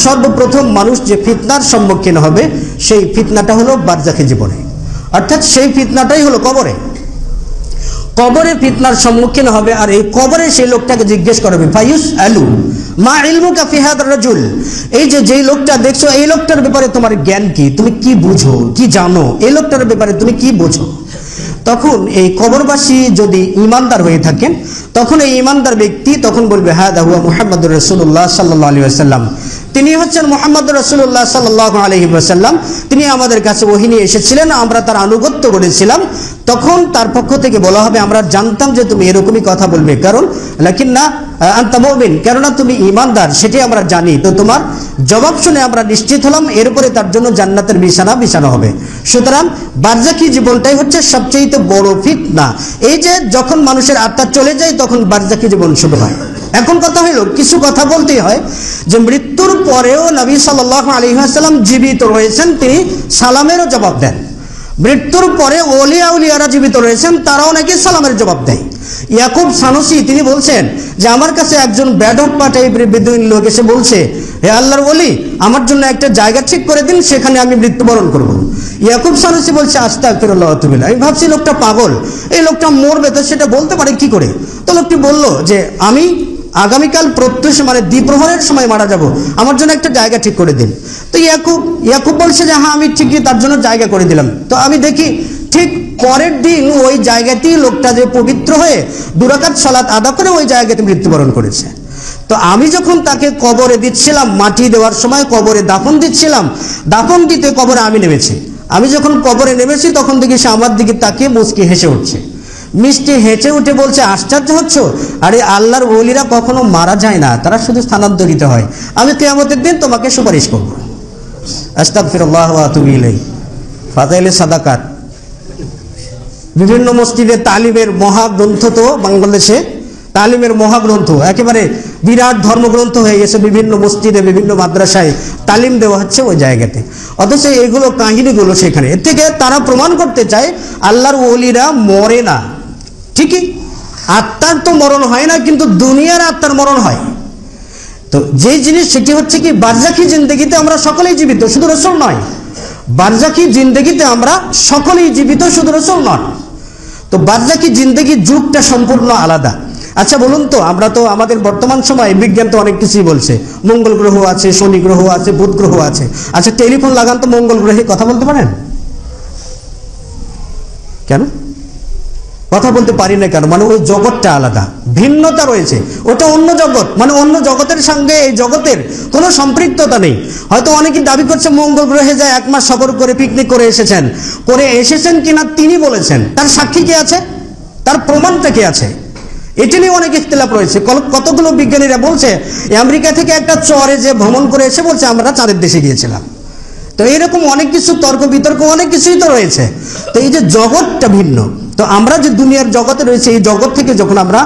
সর্বপ্রথম মানুষ যে ফিতনার সম্মুখীন হবে, সেই ফিতনাটা হলো বারজাখী জীবনে, অর্থাৎ সেই ফিতনাটাই হলো কবরে ফিতনার সম্মুখীন হবে। আর এই কবরে সেই লোকটাকে জিজ্ঞেস করবে, ফায়ুস আলু মা ইলমুকা ফি হাদার রাজুল, এই যে যেই লোকটা দেখছো, এই লোকটার ব্যাপারে তোমার জ্ঞান কি, তুমি কি বুঝো, কি জানো, এই লোকটার ব্যাপারে তুমি কি বোঝো? তখন এই কবরবাসী যদি ঈমানদার হয়ে থাকেন, তখন এই ঈমানদার ব্যক্তি তখন বলবে, হাদা হুয়া মুহাম্মাদুর রাসূলুল্লাহ সাল্লাল্লাহু আলাইহি ওয়াসাল্লাম, তিনি হচ্ছেন মুহাম্মদুর রাসূলুল্লাহ সাল্লাল্লাহু আলাইহি ওয়াসাল্লাম, তিনি আমাদের কাছে ওহী নিয়ে এসেছিলেন, আমরা তার আনুগত্য করেছিলাম। তখন তার পক্ষ থেকে বলা হবে, আমরা জানতাম যে তুমি এরকমই কথা বলবে, কারণ লাকিন্না আনতা মুমিন, কেননা তুমি ঈমানদার, সেটাই আমরা জানি। তো তোমার জবাব শুনে আমরা নিশ্চিত হলাম, এরপরে তার জন্য জান্নাতের বিছানা হবে। সুতরাং বারজাখী জীবনটাই হচ্ছে সবচেয়ে বড় ফিতনা। এই যে যখন মানুষের আত্মা চলে যায়, তখন বারজাখী জীবন শুরু হয়। এখন কথা হলো, কিছু কথা বলতেই হয় যে মৃত্যুর পরেও নবী সাল্লাল্লাহু আলাইহি ওয়াসাল্লাম জীবিত রয়েছেন, তিনি সালামেরও জবাব দেন। মৃত্যুর পরে ওলিয়ারা জীবিত রয়েছেন, তারাও নাকি সালামের জবাব দেয়। ইয়াকুব সানুসি তিনি বলছেন যে আমার কাছে একজন বেঢপ্পা টাইপের বেদুইন লোক এসে বলছে, হে আল্লাহর ওলি, আমার জন্য একটা জায়গা ঠিক করে দিন, সেখানে আমি মৃত্যুবরণ করব। ইয়াকুব সানুসি বলছে, আস্তাগফিরুল্লাহ ওয়া আতুবু ইলাইহি, আমি ভাবছি লোকটা পাগল, এই লোকটা মরবে তো সেটা বলতে পারে কি করে? তো লোকটি বলল যে আমি আগামীকাল প্রত্যুষ, মানে দ্বিপ্রহরের সময় মারা যাব, আমার জন্য একটা জায়গা ঠিক করে দিন। তো ইয়াকুব বলছে যে হ্যাঁ, আমি ঠিকই তার জন্য জায়গা করে দিলাম। তো আমি দেখি ঠিক পরের দিন ওই জায়গাতেই লোকটা যে পবিত্র হয়ে 2 রাকাত সালাত আদা করে ওই জায়গাতে মৃত্যুবরণ করেছে। তো আমি যখন তাকে কবরে দিচ্ছিলাম, মাটি দেওয়ার সময় কবরে দাফন দিচ্ছিলাম, দাফন দিতে কবরে আমি নেমেছি। আমি যখন কবরে নেমেছি, তখন দেখি সে আমার দিকে তাকিয়ে মুচকি হেসে উঠছে, মিষ্টি হেঁচে উঠে বলছে, আশ্চর্য হচ্ছ? আরে আল্লাহর ওলিরা কখনো মারা যায় না, তারা শুধু স্থানান্তরিত হয়, আমি কিয়ামতের দিন তোমাকে সুপারিশ করব। আস্তাগফিরুল্লাহ ওয়া আতুবু ইলাইহি। ফাযাইলে সাদাকাত, বিভিন্ন মসজিদে তালিমের মহাগ্রন্থ, তো বাংলাদেশে তালিমের মহাগ্রন্থ একেবারে বিরাট ধর্মগ্রন্থ হয়ে গেছে, বিভিন্ন মসজিদে বিভিন্ন মাদ্রাসায় তালিম দেওয়া হচ্ছে ওই জায়গাতে, অথচ এগুলো কাহিনীগুলো সেখানে। এর থেকে তারা প্রমাণ করতে চায় আল্লাহর ওলিরা মরে না। ঠিকই, আত্মার তো মরণ হয় না, কিন্তু দুনিয়ার আত্মার মরণ হয়। তো যে জিনিস সেটি হচ্ছে কি, বারজাখী জিন্দেগিতে আমরা সকলেই জীবিত, শুধু রাসূল নয়। বারজাখী জিন্দেগিতে আমরা সকলেই জীবিত, শুধু রাসূল নয়। তো বারজাখী জিন্দেগির যুগটা সম্পূর্ণ আলাদা। আচ্ছা বলুন তো, আমরা তো আমাদের বর্তমান সময়ে বিজ্ঞান তো অনেক কিছুই বলছে, মঙ্গল গ্রহ আছে, শনি গ্রহ আছে, বুধ গ্রহ আছে। আচ্ছা টেলিফোন লাগান তো, মঙ্গল গ্রহে কথা বলতে পারেন? কেন কথা বলতে পারি না কেন? মানে ওই জগৎটা আলাদা, ভিন্নতা রয়েছে, ওটা অন্য জগৎ, মানে অন্য জগতের সঙ্গে এই জগতের কোনো সম্পৃক্ততা নেই। হয়তো অনেকেই দাবি করছে মঙ্গল গ্রহে যায় 1 মাস সফর করে পিকনিক করে এসেছেন কিনা তিনি বলেছেন, তার সাক্ষী কে আছে, তার প্রমাণটা কে আছে? এটি নিয়ে অনেক ইখতিলাফ রয়েছে। কতগুলো বিজ্ঞানীরা বলছে আমেরিকা থেকে একটা চরে যে ভ্রমণ করে এসে বলছে আমরা চাঁদের দেশে গিয়েছিলাম। তো এরকম অনেক কিছু তর্ক বিতর্ক, অনেক কিছুই তো রয়েছে। তো এই যে জগৎটা ভিন্ন, তো আমরা যে দুনিয়ার জগতে রয়েছে, এই জগৎ থেকে যখন আমরা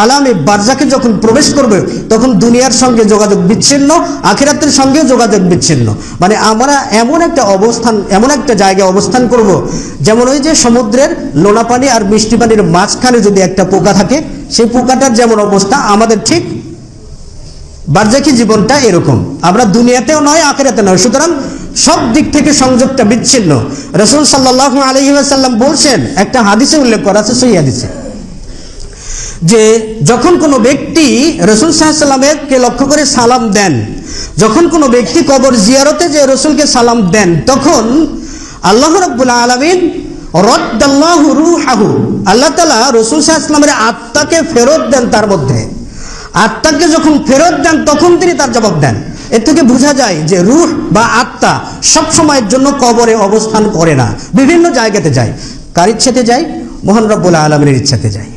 আলামে বারজাকে যখন প্রবেশ করব, তখন দুনিয়ার সঙ্গে যোগাযোগ বিচ্ছিন্ন, আখিরাতের সঙ্গেও যোগাযোগ বিচ্ছিন্ন। মানে আমরা এমন একটা অবস্থান, এমন একটা জায়গায় অবস্থান করব, যেমন ওই যে সমুদ্রের লোনা পানি আর মিষ্টি পানির মাঝখানে যদি একটা পোকা থাকে, সেই পোকাটার যেমন অবস্থা, আমাদের ঠিক বারজাকি জীবনটা এরকম। আমরা দুনিয়াতেও নয়, আখিরাতে নয়, সুতরাং সব দিক থেকে সংযোগটা বিচ্ছিন্ন। রাসূল সাল্লাল্লাহু আলাইহি ওয়াসাল্লাম বলছেন, একটা হাদিসে উল্লেখ করা আছে, সহিহ হাদিসে, যে যখন কোনো ব্যক্তি রাসূল সাল্লাল্লাহু আলাইহি ওয়াসাল্লামকে লক্ষ্য করে সালাম দেন, যখন কোনো ব্যক্তি কবর জিয়ারতে যে রাসূলকে সালাম দেন, তখন আল্লাহ রাব্বুল আলামিন রাদ্দাল্লাহু রূহাহু, আল্লাহ তাআলা রাসূল সাল্লাল্লাহু আলাইহি ওয়াসাল্লামের আত্মাকে ফেরত দেন। তার মধ্যে আত্মাকে যখন ফেরত দেন, তখন তিনি তার জবাব দেন। এর থেকে বোঝা যায় যে রূহ বা আত্মা সব সময়ের জন্য কবরে অবস্থান করে না, বিভিন্ন জায়গাতে যায়। কার ইচ্ছাতে যায়? মহান রব্বুল আলামিনের ইচ্ছাতে যায়।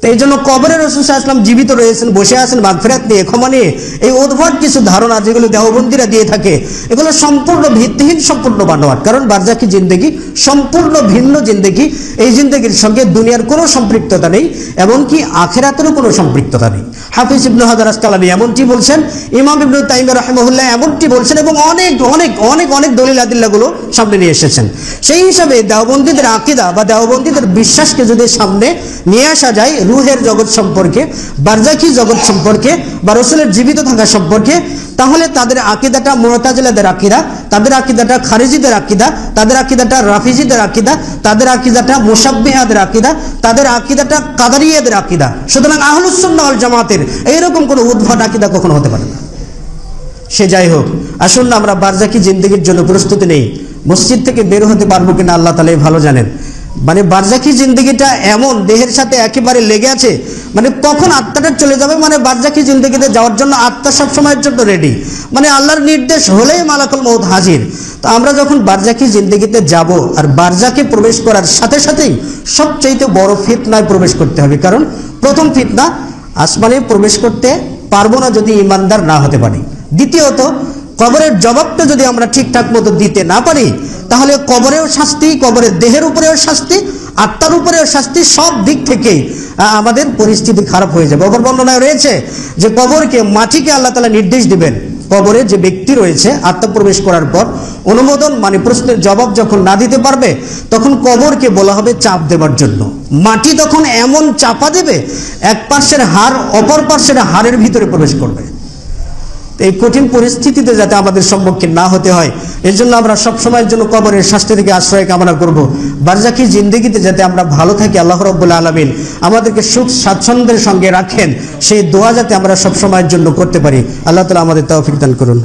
তো এই জন্য কবরে রাসূল সাল্লাল্লাহু আলাইহি ওয়াসাল্লাম জীবিত রয়েছেন, বসে আছেন মাগফিরাত নিয়ে, ক্ষমা নিয়ে, এই উদ্ভট কিছু ধারণা যেগুলো দেওবন্দীরা দিয়ে থাকে, এগুলো সম্পূর্ণ ভিত্তিহীন, সম্পূর্ণ বানোয়াট। কারণ বারজাকি জিন্দেগি সম্পূর্ণ ভিন্ন জিন্দেগি। এই জিন্দেগির সঙ্গে দুনিয়ার কোনো সম্পৃক্ততা নেই, এমনকি আখিরাতেরও কোনো সম্পৃক্ততা নেই। হাফিজ ইবনে হাজার আসকালানী এমনটি বলছেন, ইমাম ইবনে তাইমিয়া রাহিমাহুল্লাহ এমনটি বলছেন, এবং অনেক অনেক অনেক অনেক দলিল আদিল্লাগুলো সামনে নিয়ে এসেছেন। সেই হিসাবে দেওবন্দীদের আকীদা বা দেওবন্দীদের বিশ্বাসকে যদি সামনে নিয়ে আসা যায় রুহের জগৎ সম্পর্কে, বারজাকি জগৎ সম্পর্কে, বা রাসূলের জীবিত থাকা সম্পর্কে, তাহলে তাদের আকীদাটা মুতাজিলাদের আকীদা, তাদের আকীদাটা খারিজিদের আকীদা, তাদের আকীদাটা রাফিজিদের আকীদা, তাদের আকীদাটা মুশাব্বিহাদের আকীদা, তাদের আকীদাটা কাদারিয়াদের আকীদা। সুতরাং আহলুস সুন্নাহ ওয়াল জামাতের এইরকম কোনো উদ্ভট আকীদা কখনো হতে পারে না। সে যাই হোক, আসুন না আমরা বারজাকি জিন্দেগির জন্য প্রস্তুতি নেই। মসজিদ থেকে বের হতে পারবো কিনা আল্লাহ তাআলাই ভালো জানেন। মানে বারজাকি জিন্দেগিটা এমন দেহের সাথে একেবারে লেগে আছে, মানে কখন আত্মাটা চলে যাবে, মানে বারজাকি জিন্দেগিতে যাওয়ার জন্য আত্মা সব সময়ের জন্য রেডি। মানে আল্লাহর নির্দেশ হলেই মালাকুল মউত হাজির। তো আমরা যখন বারজাকি জিন্দেগিতে যাব, আর বারজাকে প্রবেশ করার সাথে সাথেই সবচাইতে বড় ফিতনায় প্রবেশ করতে হবে। কারণ প্রথম ফিতনা, আসমানে প্রবেশ করতে পারবো না যদি ইমানদার না হতে পারি। দ্বিতীয়ত, কবরের জবাবটা যদি আমরা ঠিকঠাক মতো দিতে না পারি, তাহলে কবরেও শাস্তি, কবরের দেহের উপরেও শাস্তি, আত্মার উপরেও শাস্তি, সব দিক থেকেই আমাদের পরিস্থিতি খারাপ হয়ে যাবে। অপর বর্ণনায় রয়েছে যে কবরকে, মাটিকে আল্লাহ তাআলা নির্দেশ দিবেন, কবরে যে ব্যক্তি রয়েছে আত্মা প্রবেশ করার পর অনুমোদন, মানে প্রশ্নের জবাব যখন না দিতে পারবে, তখন কবরকে বলা হবে চাপ দেওয়ার জন্য। মাটি তখন এমন চাপা দেবে, এক পার্শ্বের হাড় অপর পার্শ্বের হাড়ের ভিতরে প্রবেশ করবে। এই কঠিন পরিস্থিতিতে যাতে আমাদের সম্মুখীন না হতে হয়, এর জন্য আমরা সবসময়ের জন্য কবরের শাস্তি থেকে আশ্রয় কামনা করব। বারজাকি জিন্দেগিতে যাতে আমরা ভালো থাকি, আল্লাহ রাব্বুল আলামিন আমাদেরকে সুখ স্বাচ্ছন্দ্যের সঙ্গে রাখেন, সেই দোয়া যাতে আমরা সবসময়ের জন্য করতে পারি। আল্লাহ তাআলা আমাদের তৌফিক দান করুন।